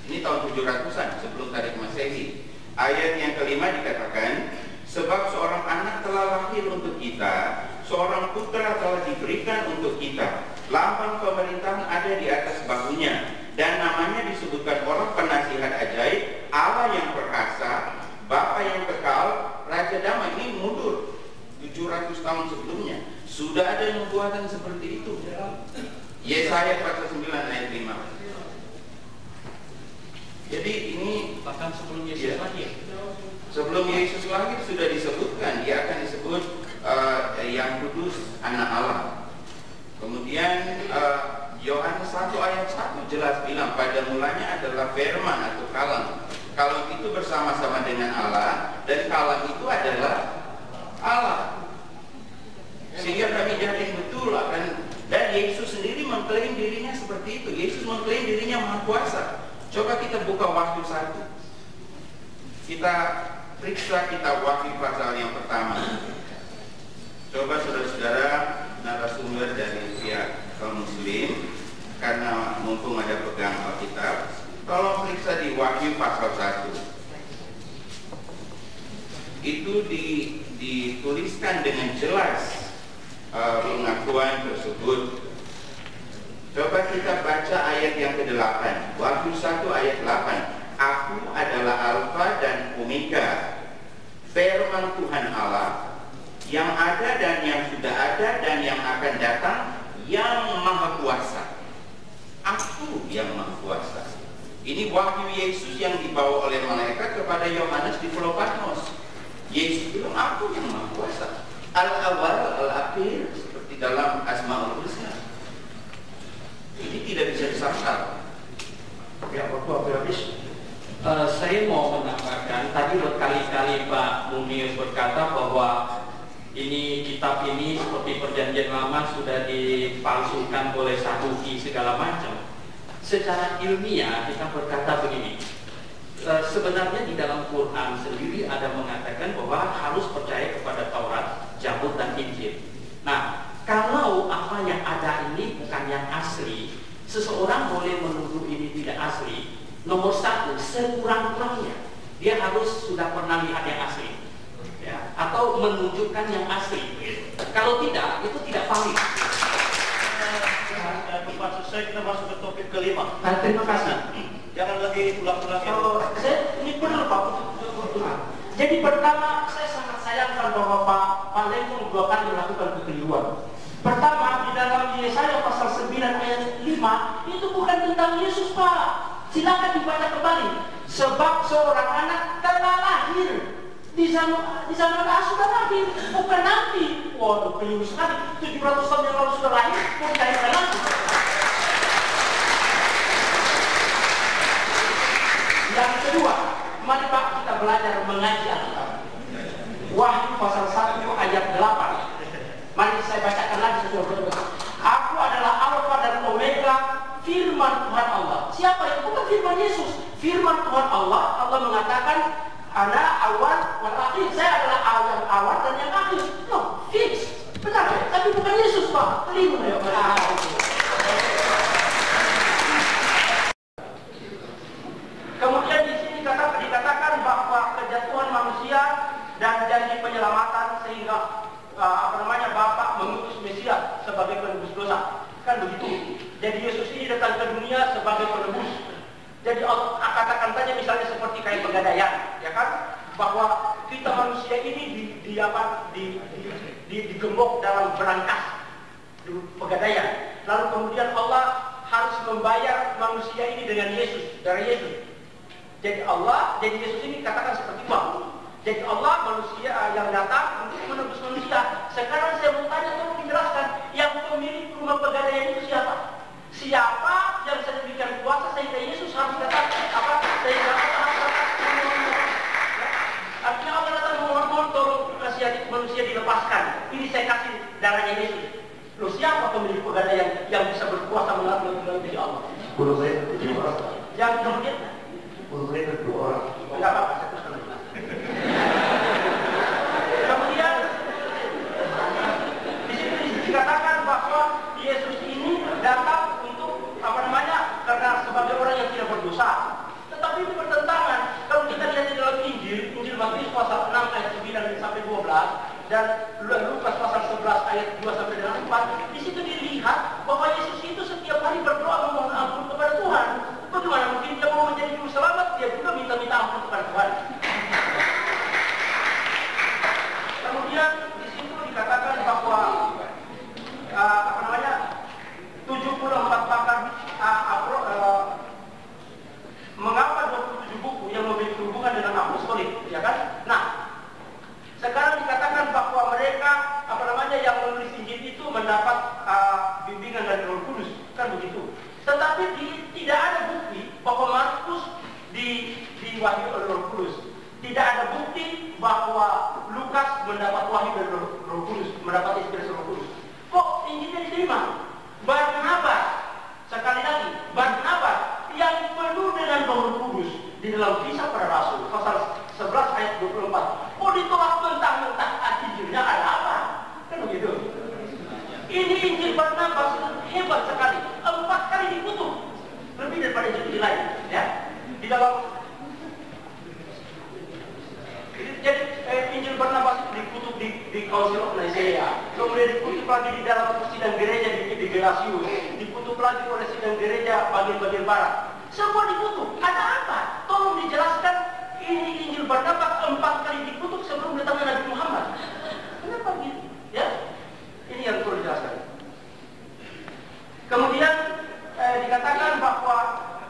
Ini tahun 700-an sebelum tarik Masehi. Ayat yang kelima dikatakan, sebab seorang anak telah lahir untuk kita, seorang putra telah diberikan untuk kita. Lambang pemerintahan ada di atas bahunya, dan namanya disebutkan orang penasihat ajaib, Allah yang perkasa, Bapa yang kekal, Raja Damai. Ini mundur 700 tahun sebelumnya. Sudah ada nubuatan seperti itu. Yesaya pasal 9 ayat 5. Jadi ini Bahkan sebelum Yesus lahir. Sebelum Yesus lahir sudah disebutkan, dia akan disebut yang kudus, anak Allah. Kemudian Yohanes 1 ayat 1 jelas bilang pada mulanya adalah firman atau kalam. Kalam itu bersama-sama dengan Allah, dan kalam itu adalah Allah. Sehingga kami yakin betul akan, dan Yesus sendiri mengklaim dirinya seperti itu. Yesus mengklaim dirinya Maha Kuasa. Coba kita buka Wahyu 1. Kita periksa kitab Wahyu pasal yang pertama. Coba saudara-saudara narasumber dari pihak kaum muslim, karena mumpung ada pegang Alkitab, tolong periksa di Wahyu pasal 1. Itu dituliskan dengan jelas pengakuan tersebut. Coba kita baca ayat yang ke-8. Wahyu 1 ayat 8. Aku adalah Alfa dan Omega, firman Tuhan Allah, yang ada dan yang sudah ada dan yang akan datang, yang Maha Kuasa. Aku yang Maha Kuasa. Ini wahyu Yesus yang dibawa oleh malaikat kepada Yohanes di Pulau Patmos. Yesus bilang, aku yang Maha Kuasa. Al-awal, al-akhir, seperti dalam saya mau menambahkan, tadi berkali-kali Pak Munir berkata bahwa ini kitab ini seperti perjanjian lama sudah dipalsukan oleh Saduki segala macam. Secara ilmiah kita berkata begini, sebenarnya di dalam Quran sendiri ada mengatakan bahwa harus percaya kepada Taurat, Zabur dan Injil. Nah, kalau apa yang ada ini bukan yang asli, seseorang boleh menuduh ini tidak asli. Nomor satu, sekurang-kurangnya dia harus sudah pernah lihat yang asli, ya, atau menunjukkan yang asli. Gitu. Kalau tidak, itu tidak valid. Tempat selesai, kita masuk ke topik kelima. Terima kasih. Jangan lagi ulang-ulang. Ini benar Pak. Jadi pertama, saya sangat sayangkan bahwa Pak Lengkong 2 kali melakukan kekeliruan. Pertama, di dalam Yesaya pasal 9 ayat 5 itu bukan tentang Yesus, Pak. Silakan dibaca kembali. Sebab seorang anak telah lahir, di zaman sudah lahir, bukan nanti. Waduh, keliru sekali. 700 tahun yang lalu sudah lahir, mau dikahirkan lagi. Yang kedua, mari Pak kita belajar mengaji Alkitab. Wahyu pasal 1 ayat 8. Mari saya bacakan lagi sesuatu. Aku adalah Alfa dan Omega, firman Tuhan Allah. Siapa itu? Bukan firman Yesus. Firman Tuhan Allah. Allah mengatakan, Ana awal wal akhir. Saya adalah awal dan yang akhir. No, fix. Benar ya? Tapi bukan Yesus, Pak. Keliru ya. Kemudian di sini dikatakan bahwa kejatuhan manusia dan janji penyelamatan sehingga Bapak mengutus Mesias sebagai penebus dosa. Kan begitu. Jadi Yesus ini datang ke dunia sebagai penebus. Jadi Allah katakan saja misalnya seperti kayak pegadaian, ya kan? Bahwa kita manusia ini digembok dalam berangkas pegadaian. Lalu kemudian Allah harus membayar manusia ini dengan Yesus, dari Yesus. Jadi Yesus ini katakan seperti uang. Jadi Allah manusia yang datang untuk menebus manusia. Sekarang saya mau tanya, tolong dijelaskan, yang pemilik rumah pegadaian itu siapa? Siapa yang sedemikian kuasa sehingga Yesus harus datang? Sehingga Allah harus datang? Artinya Allah datang memohon, tolong kasih manusia dilepaskan. Ini saya kasih darahnya Yesus. Loh, siapa pemilik pegadaian yang bisa berkuasa mengatur dari Allah? 10 menit 7 orang. Yang kemudian 10 menit 2 orang. Tidak apa-apa, saya teruskan lagi. Kemudian di sini dikatakan bahwa Yesus ini datang untuk karena sebagai orang yang tidak berdosa. Tetapi itu bertentangan. Kalau kita lihat di dalam Injil Matius pasal 6 ayat 9 sampai 12 dan Lukas pasal 11 ayat 2 sampai dengan 4, di situ dilihat bahwa Yesus itu setiap hari berdoa memohon ampun kepada Tuhan. Bagaimana mungkin dia mau menjadi juru selamat, dia juga minta ampun kepada Tuhan. Kemudian di situ dikatakan bahwa 74 pakar mengapa 27 buku yang memiliki hubungan dengan apostolik, ya kan? Nah, sekarang dikatakan bahwa mereka yang menulis Injil itu mendapat bimbingan dari Roh Kudus, kan begitu. Tetapi tidak ada bukti bahwa Markus diwahyu oleh Roh Kudus. Tidak ada bukti bahwa Lukas mendapat wahyu dari Roh Kudus, mendapat inspirasi Roh Kudus. Kok Injilnya diterima? Barnabas, sekali lagi, Barnabas yang penuh dengan Roh Kudus di dalam Kisah Para Rasul pasal 11 ayat 24. Oh, ditolak mentah-mentah, Injilnya ada apa? Kan begitu. Ini Injil Barnabas itu hebat sekali. 4 kali dikutuk, lebih daripada Injil lain, ya. Di dalam jadi Injil Barnabas itu dikutuk di Council of Nicaea, kemudian dikutuk lagi di dalam sidang gereja di Gelasius, dikutuk lagi oleh sidang gereja bagian-bagian barat. Semua dikutuk. Ada apa? Tolong dijelaskan. Ini Injil Barnabas 4 kali dikutuk sebelum datangnya Nabi Muhammad. Kenapa gitu? Ya, ini yang perlu dijelaskan. Kemudian dikatakan bahwa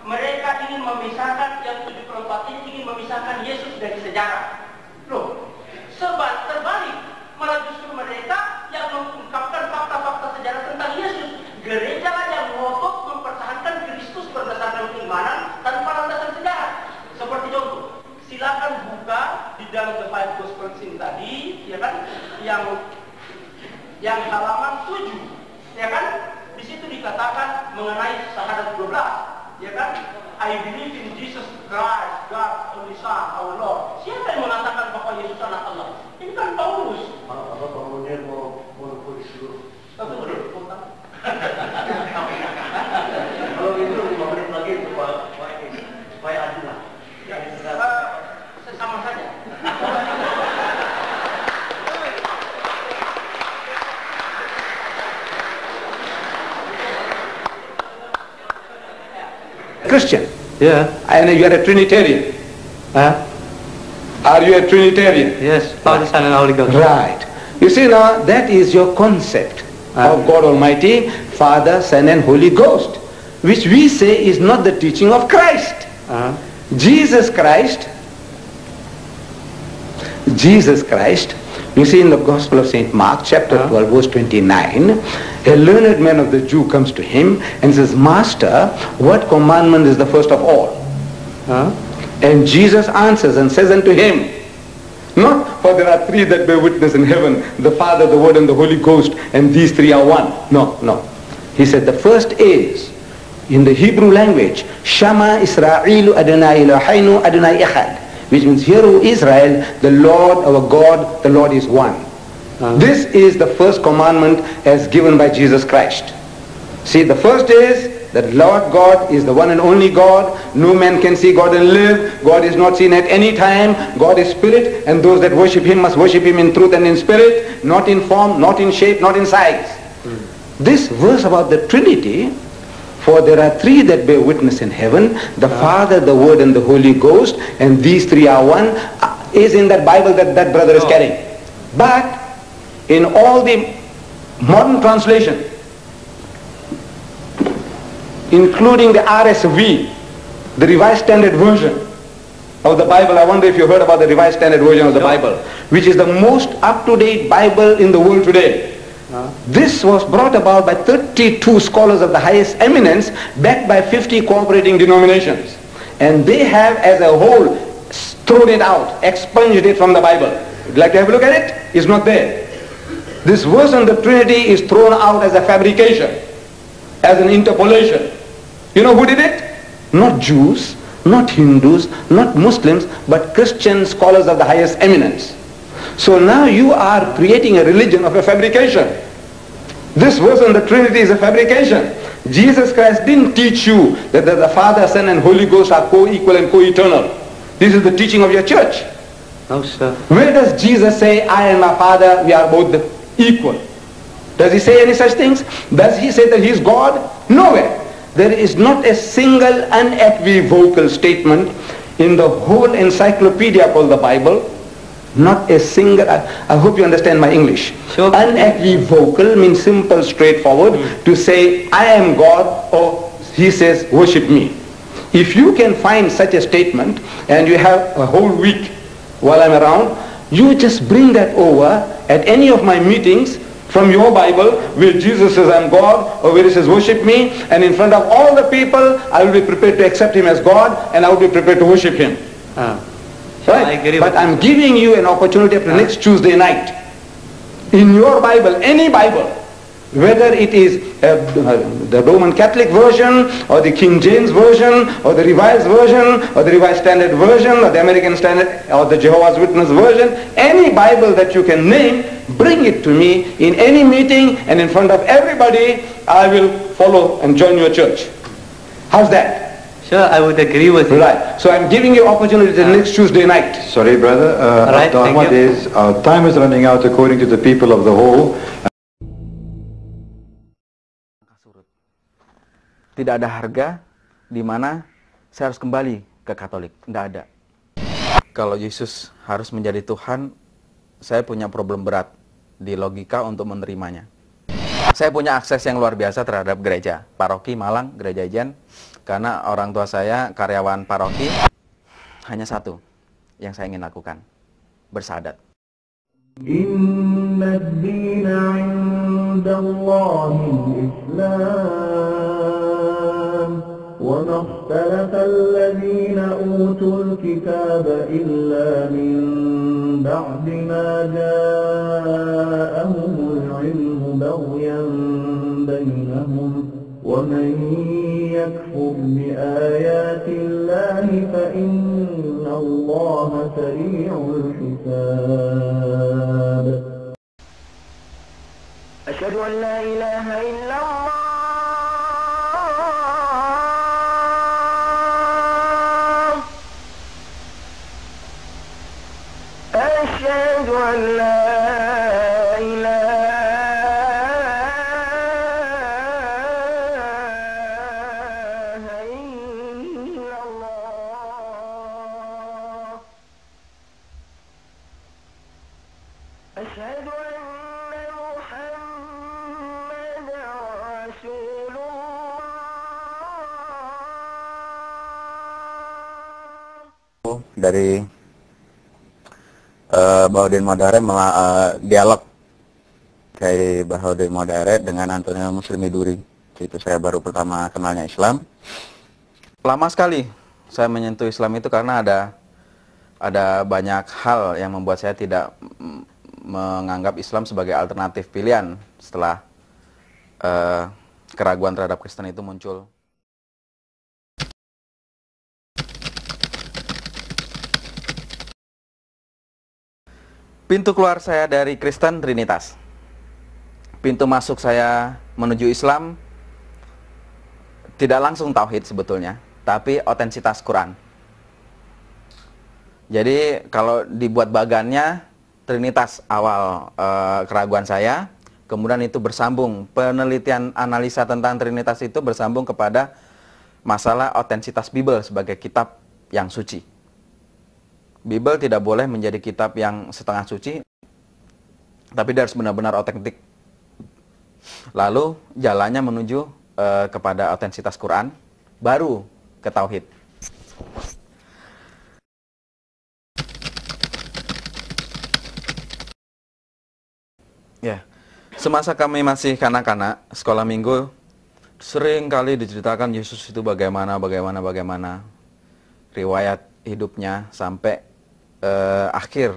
mereka ingin memisahkan, yang 74 ini ingin memisahkan Yesus dari sejarah. Loh, terbalik, malah justru mereka yang mengungkapkan fakta-fakta sejarah tentang Yesus. Gereja lah yang ngotot mempertahankan Kristus berdasarkan keimanan tanpa landasan sejarah. Seperti contoh, yang halaman 7, ya kan? Di situ dikatakan mengenai syahadat 12, ya kan? I believe in Jesus Christ, God's only Son, our Lord. Siapa yang mengatakan bahwa Yesus anak Allah? Ini kan Paulus. Apa kemudian mau polis dulu? Satu menit. Kalau itu 5 menit lagi supaya adil lah. Sama saja. Christian. Yeah. And you are a Trinitarian. Huh? Are you a Trinitarian? Yes. Father, Son, and Holy Ghost. Right. You see now, that is your concept of God Almighty, Father, Son, and Holy Ghost, which we say is not the teaching of Christ. Jesus Christ, you see in the Gospel of St. Mark, chapter 12, verse 29, a learned man of the Jew comes to him and says, Master, what commandment is the first of all? And Jesus answers and says unto him, not for there are three that bear witness in heaven, the Father, the Word, and the Holy Ghost, and these three are one. No. He said the first is, in the Hebrew language, Shama Israelu Adonai Eloheinu Adonai Echad, which means, hear, O Israel, the Lord our God, the Lord is one. This is the first commandment as given by Jesus Christ. See, the first is that Lord God is the one and only God. No man can see God and live. God is not seen at any time. God is spirit, and those that worship him must worship him in truth and in spirit, not in form, not in shape, not in size. This verse about the Trinity, for there are three that bear witness in heaven, the Father, the Word, and the Holy Ghost, and these three are one, is in that Bible that brother is carrying. But in all the modern translation, including the RSV, the Revised Standard Version of the Bible. I wonder if you heard about the Revised Standard Version of the Bible, which is the most up-to-date Bible in the world today. This was brought about by 32 scholars of the highest eminence, backed by 50 cooperating denominations. And they have as a whole thrown it out, expunged it from the Bible. Would you like to have a look at it? It's not there. This verse on the Trinity is thrown out as a fabrication, as an interpolation. You know who did it? Not Jews, not Hindus, not Muslims, but Christian scholars of the highest eminence. So now you are creating a religion of a fabrication. This verse on the Trinity is a fabrication. Jesus Christ didn't teach you that the Father, Son, and Holy Ghost are co-equal and co-eternal. This is the teaching of your church. No, sir. Where does Jesus say, I and my Father, we are both equal? Does he say any such things? Does he say that he is God? Nowhere. There is not a single unequivocal statement in the whole encyclopedia called the Bible. Not a single, I hope you understand my English. Sure. Unequivocal means simple, straightforward, to say, I am God, or he says, worship me. If you can find such a statement, and you have a whole week while I'm around, you just bring that over at any of my meetings from your Bible, where Jesus says, I'm God, or where he says, worship me, and in front of all the people, I will be prepared to accept him as God, and I will be prepared to worship him. Right? I agree But with I'm giving you an opportunity after next Tuesday night. In your Bible, any Bible, whether it is the Roman Catholic version, or the King James version, or the Revised version, or the Revised Standard version, or the American Standard, or the Jehovah's Witness version, any Bible that you can name, bring it to me in any meeting, and in front of everybody, I will follow and join your church. How's that? Sure, I would agree with you. Right. So I'm giving you opportunity the next Tuesday night. Sorry, brother. Right, Dr. thank Ahmad, you. our time is running out according to the people of the whole. Tidak ada harga di mana saya harus kembali ke Katolik. Tidak ada. Kalau Yesus harus menjadi Tuhan, saya punya problem berat di logika untuk menerimanya. Saya punya akses yang luar biasa terhadap gereja. Paroki Malang, Gereja Ijen. Karena orang tua saya karyawan paroki, hanya satu yang saya ingin lakukan, bersahadat. Inna ad-dina 'inda Allahil Islam wa ma ikhtalafa alladhina utul kitaba illa min ba'di ma ja'ahumul العلم بغيا بينهم ومن يكفر بآيات الله فإن الله سريع الحساب. أشهد أن لا إله إلا الله أشهد أن لا إله إلا الله أشهد أن محمدا رسول الله. Dari Bahodin Modare dialog dari Bahodin Modare dengan Antonio Muslimi Duri. Itu saya baru pertama kenalnya Islam. Lama sekali saya menyentuh Islam itu karena ada banyak hal yang membuat saya tidak menganggap Islam sebagai alternatif pilihan setelah keraguan terhadap Kristen itu muncul. Pintu keluar saya dari Kristen Trinitas. Pintu masuk saya menuju Islam tidak langsung tauhid sebetulnya, tapi otentitas Quran. Jadi kalau dibuat bagannya Trinitas awal keraguan saya, kemudian itu bersambung, penelitian analisa tentang Trinitas itu bersambung kepada masalah otentitas Bible sebagai kitab yang suci. Bible tidak boleh menjadi kitab yang setengah suci, tapi dia harus benar-benar otentik. Lalu jalannya menuju kepada otentitas Quran, baru ke tauhid. Ya, semasa kami masih kanak-kanak, sekolah minggu sering kali diceritakan Yesus itu bagaimana riwayat hidupnya sampai akhir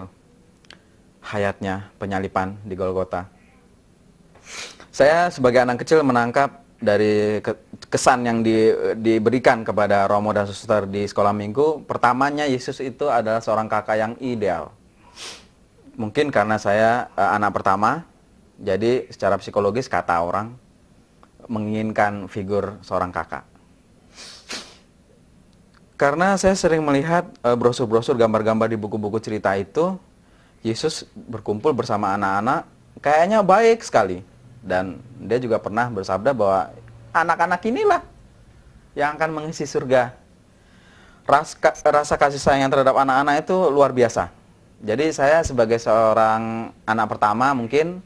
hayatnya, penyalipan di Golgota. Saya sebagai anak kecil menangkap dari kesan yang diberikan kepada Romo dan suster di sekolah minggu. Pertamanya Yesus itu adalah seorang kakak yang ideal. Mungkin karena saya anak pertama, jadi secara psikologis kata orang menginginkan figur seorang kakak. Karena saya sering melihat brosur-brosur gambar-gambar di buku-buku cerita itu, Yesus berkumpul bersama anak-anak, kayaknya baik sekali. Dan dia juga pernah bersabda bahwa anak-anak inilah yang akan mengisi surga. Rasa kasih sayang terhadap anak-anak itu luar biasa. Jadi saya sebagai seorang anak pertama mungkin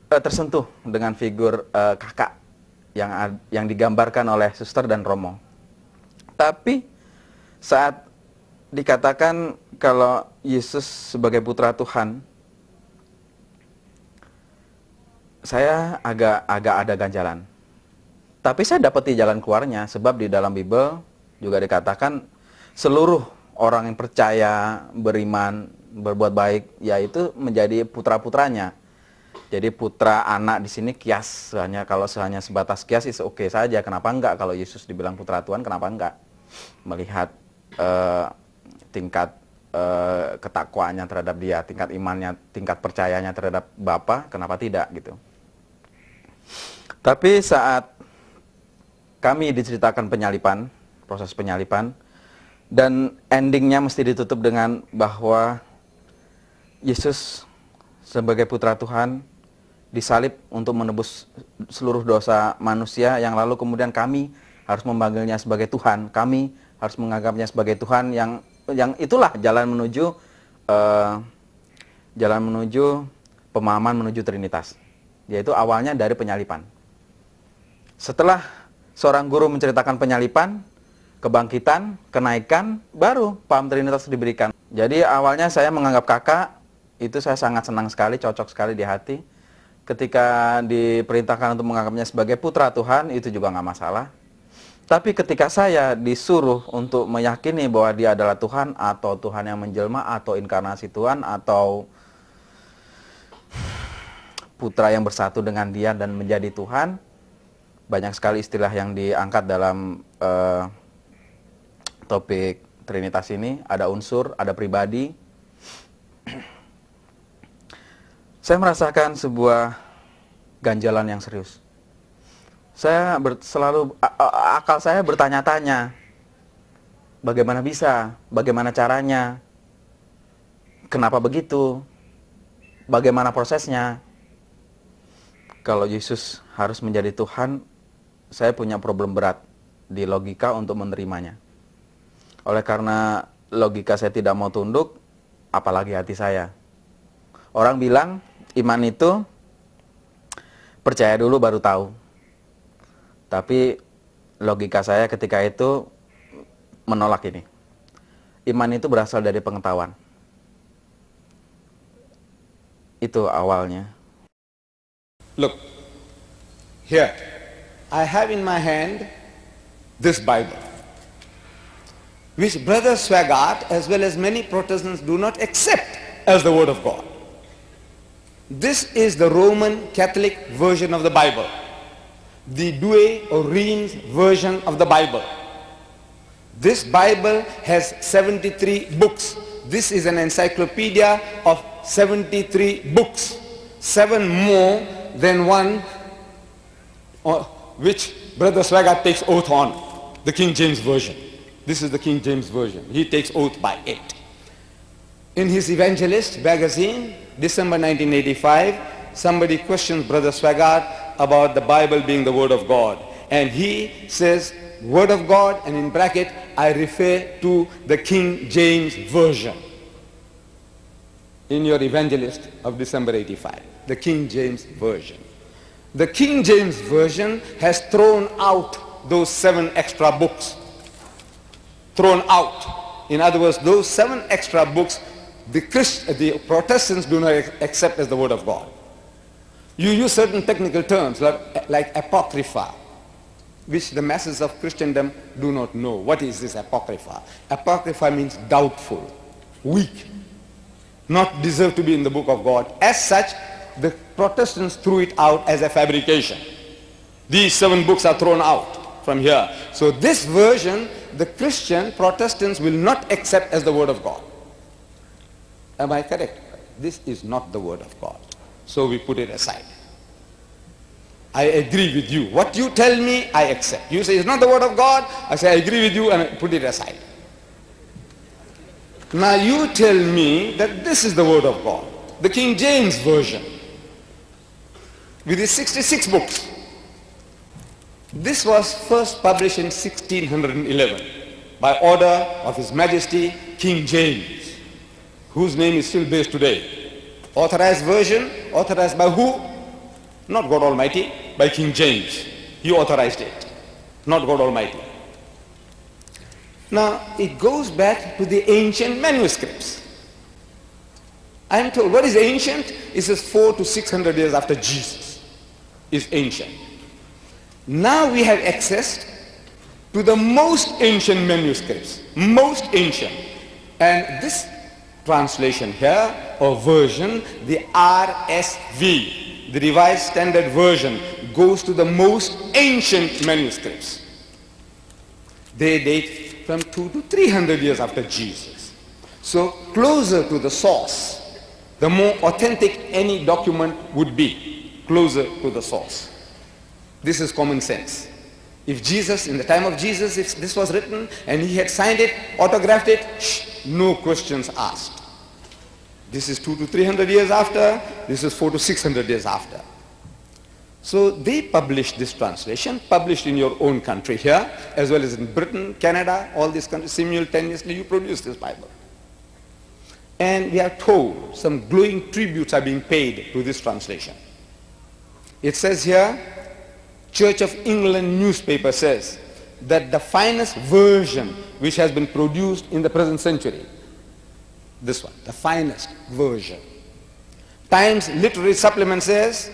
tersentuh dengan figur kakak yang digambarkan oleh suster dan Romo. Tapi saat dikatakan kalau Yesus sebagai putra Tuhan, saya agak ada ganjalan. Tapi saya dapati jalan keluarnya, sebab di dalam Bible juga dikatakan seluruh orang yang percaya, beriman, berbuat baik, yaitu menjadi putra-putranya. Jadi putra anak di sini kias, hanya kalau hanya sebatas kias itu oke saja. Kenapa enggak kalau Yesus dibilang putra Tuhan? Kenapa enggak? Melihat tingkat ketakwaannya terhadap dia, tingkat imannya, tingkat percayanya terhadap Bapa, kenapa tidak gitu? Tapi saat kami diceritakan penyalipan, proses penyalipan, dan endingnya mesti ditutup dengan bahwa Yesus sebagai putra Tuhan disalib untuk menebus seluruh dosa manusia, yang lalu kemudian kami harus memanggilnya sebagai Tuhan, kami harus menganggapnya sebagai Tuhan, yang itulah jalan menuju pemahaman menuju Trinitas, yaitu awalnya dari penyalipan. Setelah seorang guru menceritakan penyalipan, kebangkitan, kenaikan, baru paham Trinitas diberikan. Jadi awalnya saya menganggap kakak, itu saya sangat senang sekali, cocok sekali di hati. Ketika diperintahkan untuk menganggapnya sebagai putra Tuhan, itu juga nggak masalah. Tapi ketika saya disuruh untuk meyakini bahwa dia adalah Tuhan, atau Tuhan yang menjelma, atau inkarnasi Tuhan, atau putra yang bersatu dengan dia dan menjadi Tuhan. Banyak sekali istilah yang diangkat dalam topik Trinitas ini. Ada unsur, ada pribadi. Saya merasakan sebuah ganjalan yang serius. Saya selalu, akal saya bertanya-tanya, bagaimana bisa, bagaimana caranya, kenapa begitu, bagaimana prosesnya. Kalau Yesus harus menjadi Tuhan, saya punya problem berat di logika untuk menerimanya. Oleh karena logika saya tidak mau tunduk, apalagi hati saya. Orang bilang iman itu percaya dulu baru tahu. Tapi logika saya ketika itu menolak ini. Iman itu berasal dari pengetahuan. Itu awalnya. Look, here, I have in my hand this Bible, which Brother Swaggart as well as many Protestants do not accept as the Word of God. This is the Roman Catholic version of the Bible, the Douay or Reims version of the Bible. This Bible has 73 books. This is an encyclopedia of 73 books, 7 more than one which Brother Swaggart takes oath on, the King James Version. This is the King James Version. He takes oath by it. In his Evangelist magazine, December 1985, somebody questions Brother Swaggart about the Bible being the Word of God. And he says, Word of God, and in bracket, I refer to the King James Version. In your Evangelist of December 85, the King James Version. The King James Version has thrown out those 7 extra books. Thrown out. In other words, those 7 extra books, the Protestants do not accept as the Word of God. You use certain technical terms like Apocrypha, which the masses of Christendom do not know. What is this Apocrypha? Apocrypha means doubtful, weak, not deserve to be in the book of God. As such, the Protestants threw it out as a fabrication. These 7 books are thrown out from here. So this version, the Christian Protestants will not accept as the Word of God. Am I correct? This is not the Word of God. So we put it aside. I agree with you. What you tell me, I accept. You say it's not the Word of God, I say I agree with you and I put it aside. Now you tell me that this is the Word of God, the King James Version, with its 66 books. This was first published in 1611 by order of His Majesty King James, whose name is still based today. Authorized version, authorized by who? Not God Almighty, by King James. He authorized it, not God Almighty. Now, it goes back to the ancient manuscripts. I am told, what is ancient? It says 400 to 600 years after Jesus is ancient. Now we have access to the most ancient manuscripts, most ancient. And this translation here, or version, the RSV, the Revised Standard Version, goes to the most ancient manuscripts. They date from 200 to 300 years after Jesus. So closer to the source, the more authentic any document would be, closer to the source. This is common sense. If Jesus, in the time of Jesus, if this was written and he had signed it, autographed it, no questions asked. This is 200 to 300 years after, this is 400 to 600 years after. So they published this translation, published in your own country here, as well as in Britain, Canada, all these countries, simultaneously you produce this Bible. And we are told some glowing tributes are being paid to this translation. It says here, Church of England newspaper says that the finest version which has been produced in the present century, this one, the finest version. Times Literary Supplement says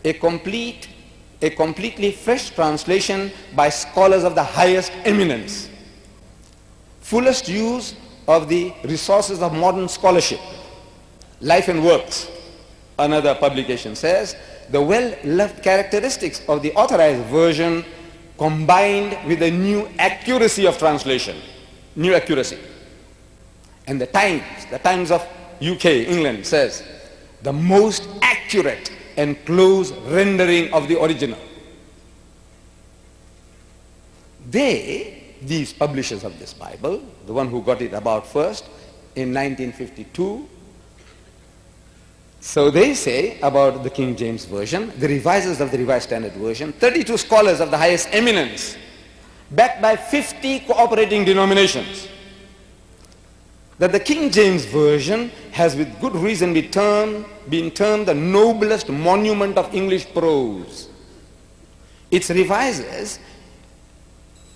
a completely fresh translation by scholars of the highest eminence. Fullest use of the resources of modern scholarship, life and works, another publication says, the well-loved characteristics of the authorized version combined with a new accuracy of translation. New accuracy. And the Times of UK, England, says, the most accurate and close rendering of the original. These publishers of this Bible, the one who got it about first in 1952, so they say about the King James Version, the revisers of the Revised Standard Version, 32 scholars of the highest eminence, backed by 50 cooperating denominations, that the King James Version has with good reason been termed the noblest monument of English prose. Its revisers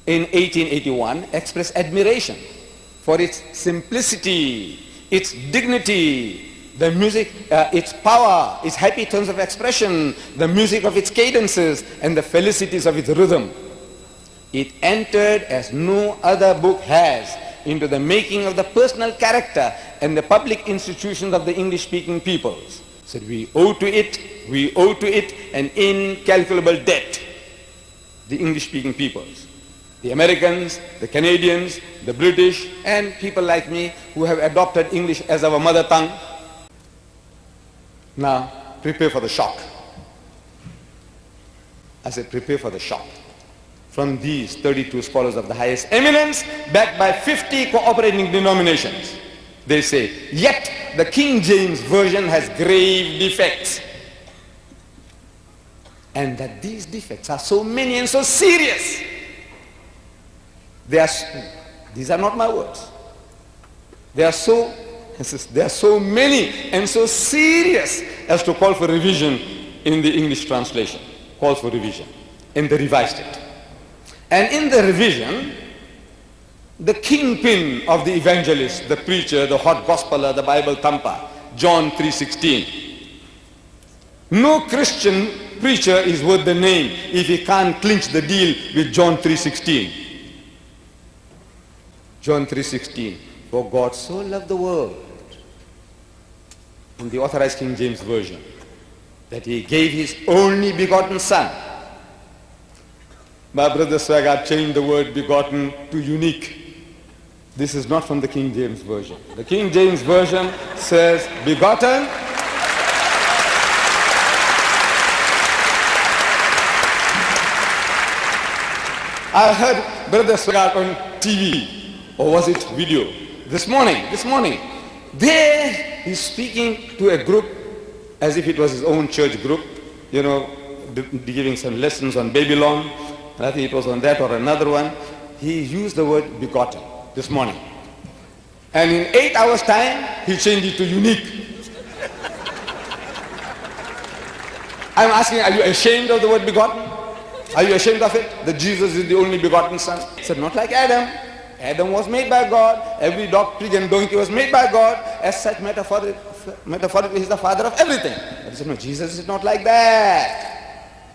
in 1881 expressed admiration for its simplicity, its dignity, the music, its power, its happy tones of expression, the music of its cadences, and the felicities of its rhythm. It entered as no other book has into the making of the personal character and the public institutions of the English-speaking peoples. So we owe to it an incalculable debt, the English-speaking peoples. The Americans, the Canadians, the British, and people like me who have adopted English as our mother tongue. Now, prepare for the shock. I said, prepare for the shock. From these 32 scholars of the highest eminence, backed by 50 cooperating denominations, they say, yet the King James Version has grave defects. And that these defects are so many and so serious. These are not my words. They are so many and so serious as to call for revision in the English translation. Calls for revision. And they revised it. And in the revision, the kingpin of the evangelist, the preacher, the hot gospeler, the Bible thumper, John 3:16. No Christian preacher is worth the name if he can't clinch the deal with John 3:16. John 3:16. For God so loved the world, in the Authorized King James Version, that he gave his only begotten Son. My brother Swagart changed the word begotten to unique. This is not from the King James Version. The King James Version says begotten. I heard Brother Swagart on TV, or was it video, this morning. There he's speaking to a group as if it was his own church group, you know, giving some lessons on Babylon. I think it was on that or another one. He used the word begotten this morning. And in 8 hours' time, he changed it to unique. I'm asking, are you ashamed of the word begotten? Are you ashamed of it? That Jesus is the only begotten Son? He said, not like Adam. Adam was made by God. Every dog, pig and donkey was made by God. As such, metaphorically, he's the father of everything. But he said, no, Jesus is not like that.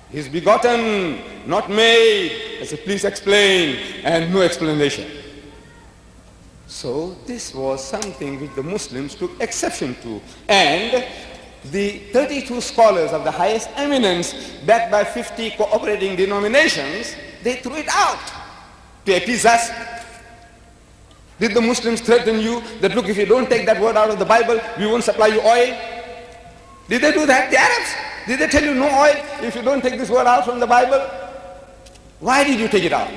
He's begotten, not made. I said, please explain. And no explanation. So this was something which the Muslims took exception to. And the 32 scholars of the highest eminence, backed by 50 cooperating denominations, they threw it out to appease us. Did the Muslims threaten you that, look, if you don't take that word out of the Bible, we won't supply you oil? Did they do that? The Arabs? Did they tell you no oil if you don't take this word out from the Bible? Why did you take it out?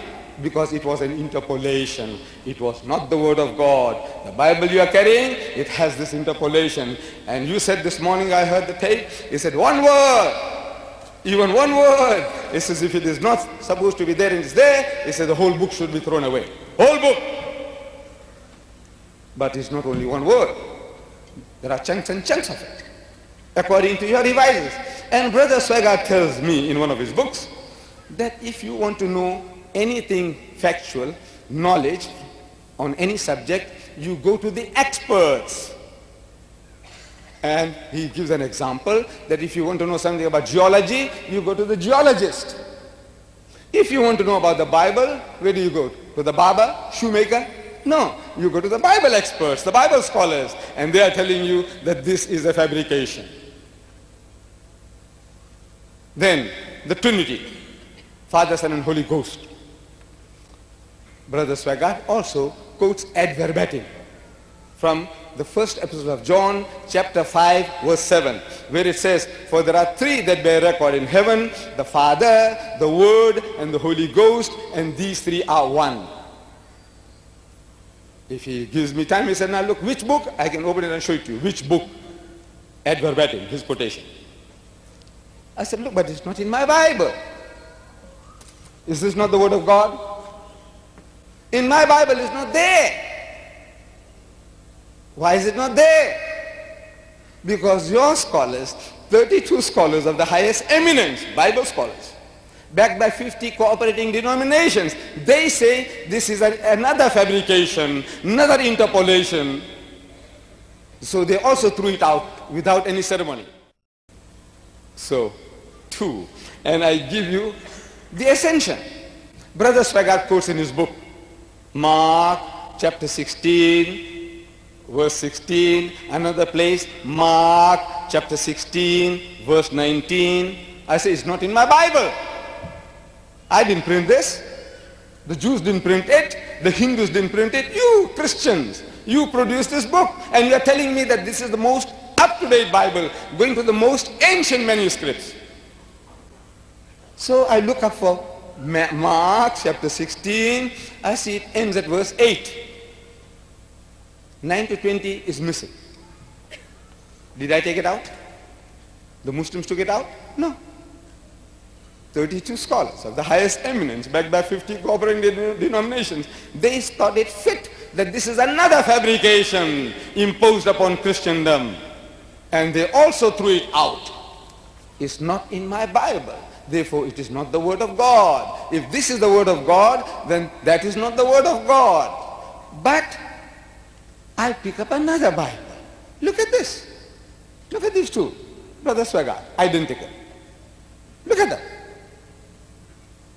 Because it was an interpolation. It was not the word of God. The Bible you are carrying, it has this interpolation. And you said this morning, I heard the tape, you said one word, even one word. It says if it is not supposed to be there and it's there, it says the whole book should be thrown away. Whole book. But it's not only one word. There are chunks and chunks of it, according to your revisers. And Brother Swagart tells me in one of his books that if you want to know anything factual, knowledge on any subject, you go to the experts. And he gives an example that if you want to know something about geology, you go to the geologist. If you want to know about the Bible, where do you go? To the barber, shoemaker? No, you go to the Bible experts, the Bible scholars, and they are telling you that this is a fabrication. Then the Trinity, Father, Son and Holy Ghost. Brother Swaggart also quotes ad verbatim from the first epistle of John, chapter 5, verse 7, where it says, for there are three that bear record in heaven, the Father, the Word, and the Holy Ghost, and these three are one. If he gives me time, he said, now look, which book? I can open it and show it to you. Which book? Ad verbatim, his quotation. I said, look, but it's not in my Bible. Is this not the Word of God? In my Bible, it's not there. Why is it not there? Because your scholars, 32 scholars of the highest eminence, Bible scholars, backed by 50 cooperating denominations, they say this is another fabrication, another interpolation. So they also threw it out without any ceremony. So, 2. And I give you the ascension. Brother Swaggart quotes in his book, Mark chapter 16, verse 16, another place, Mark chapter 16, verse 19. I say, it's not in my Bible. I didn't print this. The Jews didn't print it. The Hindus didn't print it. You Christians, you produced this book, and you are telling me that this is the most up-to-date Bible, going to the most ancient manuscripts. So I look up for Mark chapter 16. I see it ends at verse 8. 9 to 20 is missing. Did I take it out? The Muslims took it out? No. 32 scholars of the highest eminence, backed by 50 cooperating denominations, they thought it fit that this is another fabrication imposed upon Christendom. And they also threw it out. It's not in my Bible. Therefore, it is not the Word of God. If this is the Word of God, then that is not the Word of God. But I pick up another Bible. Look at this. Look at these two. Brother Swaggart, identical. Look at that.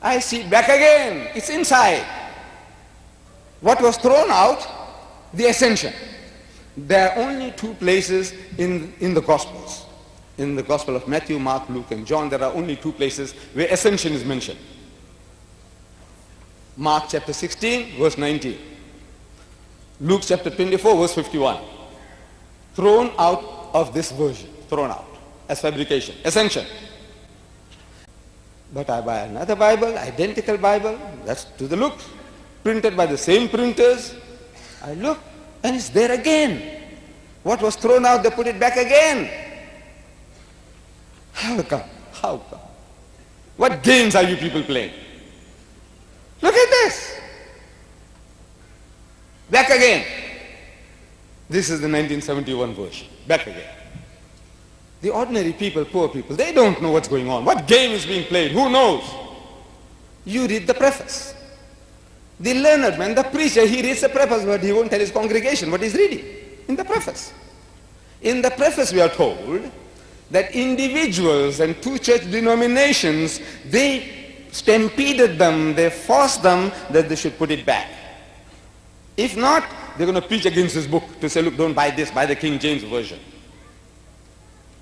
I see back again. It's inside. What was thrown out? The ascension. There are only two places in the Gospels. In the Gospel of Matthew, Mark, Luke, and John, there are only two places where ascension is mentioned. Mark chapter 16, verse 19. Luke chapter 24, verse 51. Thrown out of this version. Thrown out as fabrication. Ascension. But I buy another Bible, identical Bible, that's to the look, printed by the same printers. I look, and it's there again. What was thrown out, they put it back again. How come? How come? What games are you people playing? Look at this. Back again. This is the 1971 version. Back again. The ordinary people, poor people, they don't know what's going on. What game is being played? Who knows? You read the preface. The learned man, the preacher, he reads the preface, but he won't tell his congregation what he's reading in the preface. In the preface we are told that individuals and two church denominations, they stampeded them, they forced them that they should put it back. If not, they're going to preach against this book to say, look, don't buy this, buy the King James Version.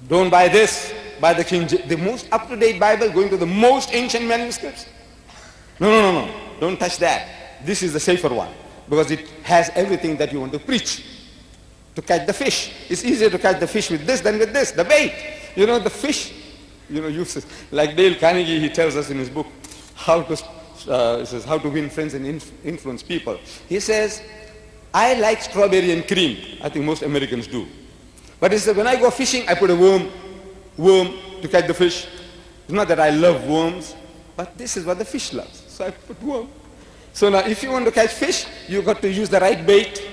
Don't buy this, buy the King James, the most up-to-date Bible going to the most ancient manuscripts. No, don't touch that. This is the safer one because it has everything that you want to preach. To catch the fish. It's easier to catch the fish with this than with this, the bait. You know, the fish, uses, like Dale Carnegie, he tells us in his book, how to win friends and influence people. He says, I like strawberry and cream. I think most Americans do. But he said, when I go fishing, I put a worm to catch the fish. It's not that I love worms, but this is what the fish loves. So I put worm. So now, if you want to catch fish, you've got to use the right bait.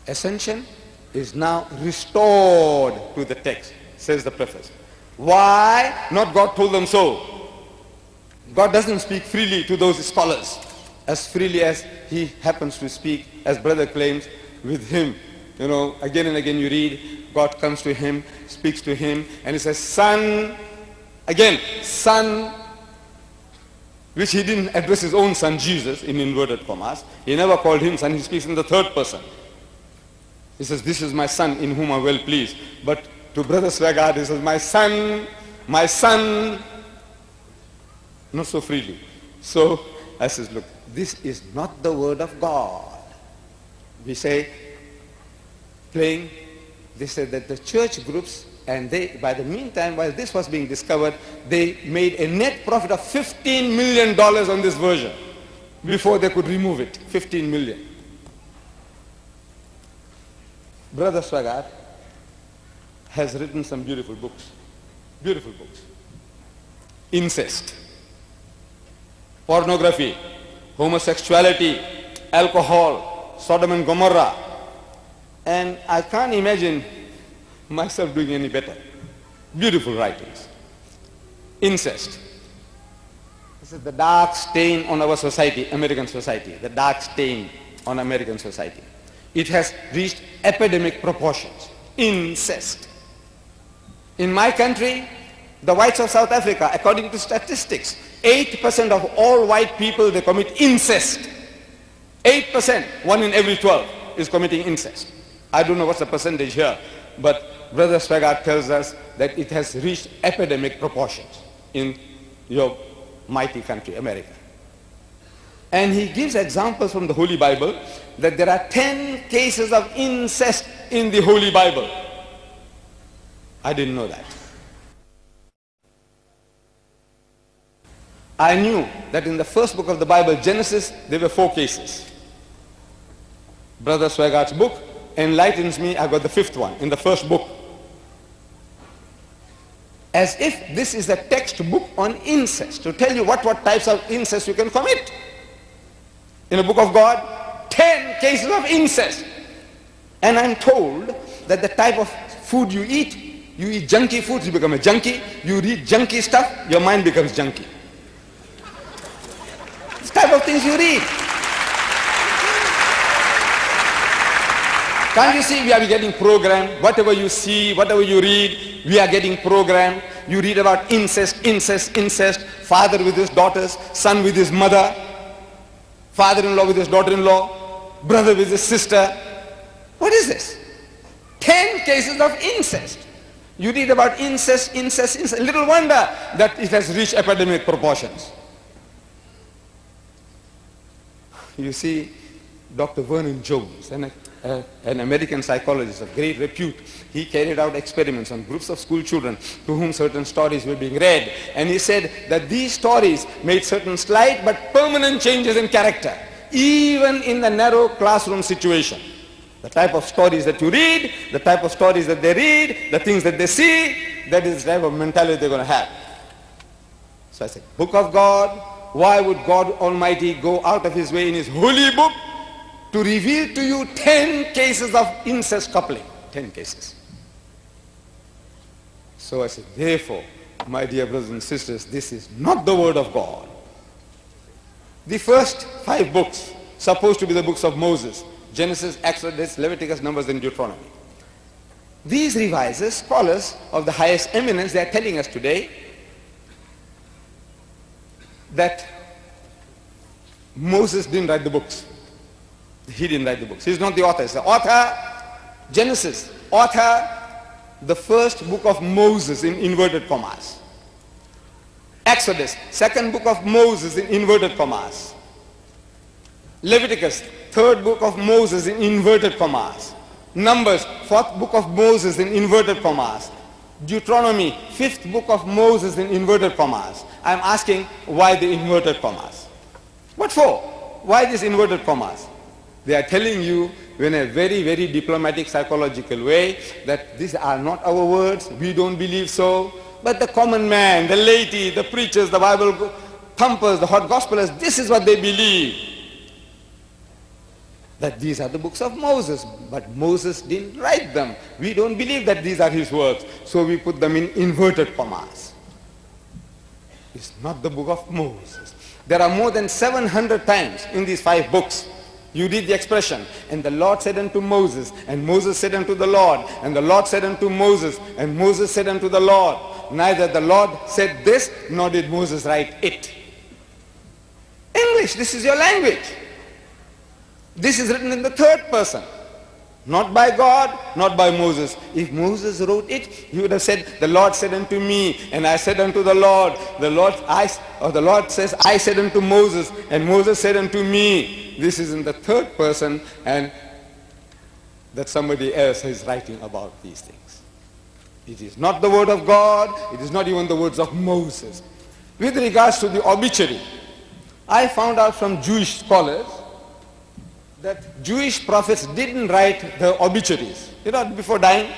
Ascension is now restored to the text, says the preface. Why? Not God told them so. God doesn't speak freely to those scholars as freely as he happens to speak, as brother claims, with him. Again and again you read, God comes to him, speaks to him, and he says, son, again, son, which he didn't address his own son Jesus in inverted commas. He never called him son, he speaks in the third person. He says, this is my son in whom I'm well pleased. But to Brother Swaggart, he says, my son, my son, not so freely. So I says, look, this is not the word of God. We say, playing, they said that the church groups, and they, by the meantime, while this was being discovered, they made a net profit of $15 million on this version before they could remove it. 15 million. Brother Swaggart has written some beautiful books. Beautiful books. Incest, pornography, homosexuality, alcohol, Sodom and Gomorrah. And I can't imagine myself doing any better. Beautiful writings. Incest. This is the dark stain on our society, American society. The dark stain on American society. It has reached epidemic proportions. Incest. In my country, the whites of South Africa, according to statistics, 8% of all white people, they commit incest. 8%, 1 in every 12 is committing incest. I don't know what's the percentage here, but Brother Swaggart tells us that it has reached epidemic proportions in your mighty country, America. And he gives examples from the Holy Bible that there are 10 cases of incest in the Holy Bible. I didn't know that. I knew that in the first book of the Bible, Genesis, there were 4 cases. Brother Swaggart's book enlightens me. I got the 5th one in the first book. As if this is a textbook on incest, to tell you what types of incest you can commit. In the book of God, 10 cases of incest. And I'm told that the type of food you eat junky foods, you become a junkie. You read junky stuff, your mind becomes junky. This type of things you read. Can't you see we are getting programmed? Whatever you see, whatever you read, we are getting programmed. You read about incest, incest, incest, father with his daughters, son with his mother, father-in-law with his daughter-in-law, brother with his sister. What is this? 10 cases of incest. You read about incest, incest, incest. Little wonder that it has reached epidemic proportions. You see, Dr. Vernon Jones, an American psychologist of great repute, he carried out experiments on groups of school children to whom certain stories were being read. And he said that these stories made certain slight but permanent changes in character, even in the narrow classroom situation. The type of stories that you read, the type of stories that they read, the things that they see, that is the type of mentality they're going to have. So I said, Book of God, why would God Almighty go out of his way in his holy book to reveal to you 10 cases of incest coupling? 10 cases. So I said, therefore, my dear brothers and sisters, this is not the word of God. The first 5 books, supposed to be the books of Moses, Genesis, Exodus, Leviticus, Numbers, and Deuteronomy. These revisers, scholars of the highest eminence, they are telling us today that Moses didn't write the books. He didn't write the books. He's not the author. He's the author, Genesis, author, the first book of Moses in inverted commas. Exodus, second book of Moses in inverted commas. Leviticus, third book of Moses in inverted commas. Numbers, fourth book of Moses in inverted commas. Deuteronomy, fifth book of Moses in inverted commas. I'm asking, why the inverted commas? What for? Why these inverted commas? They are telling you in a very, very diplomatic, psychological way that these are not our words, we don't believe so, but the common man, the laity, the preachers, the Bible thumpers, the hot gospelers, this is what they believe. That these are the books of Moses, but Moses didn't write them. We don't believe that these are his words, so we put them in inverted commas. It's not the book of Moses. There are more than 700 times in these 5 books. You read the expression, and the Lord said unto Moses, and Moses said unto the Lord, and the Lord said unto Moses, and Moses said unto the Lord. Neither the Lord said this, nor did Moses write it. English, this is your language. This is written in the third person. Not by God, not by Moses. If Moses wrote it, he would have said, the Lord said unto me, and I said unto the Lord. The Lord says, I said unto Moses, and Moses said unto me. This is in the third person, and that somebody else is writing about these things. It is not the word of God. It is not even the words of Moses. With regards to the obituary, I found out from Jewish scholars that Jewish prophets didn't write the obituaries. Before dying,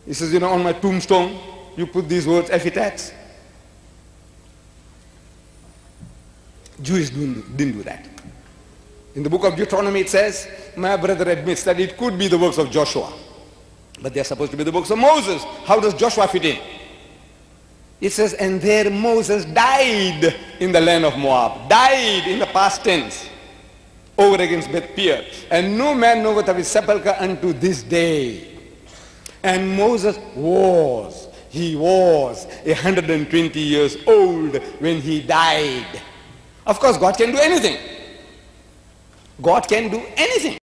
he says, on my tombstone, you put these words, epitaphs. Jews didn't do that. In the book of Deuteronomy it says, my brother admits that it could be the works of Joshua, but they are supposed to be the books of Moses. How does Joshua fit in? It says, and there Moses died in the land of Moab. Died in the past tense. Over against Beth Peor. And no man knoweth of his sepulchre unto this day. And Moses was 120 years old when he died. Of course, God can do anything. God can do anything.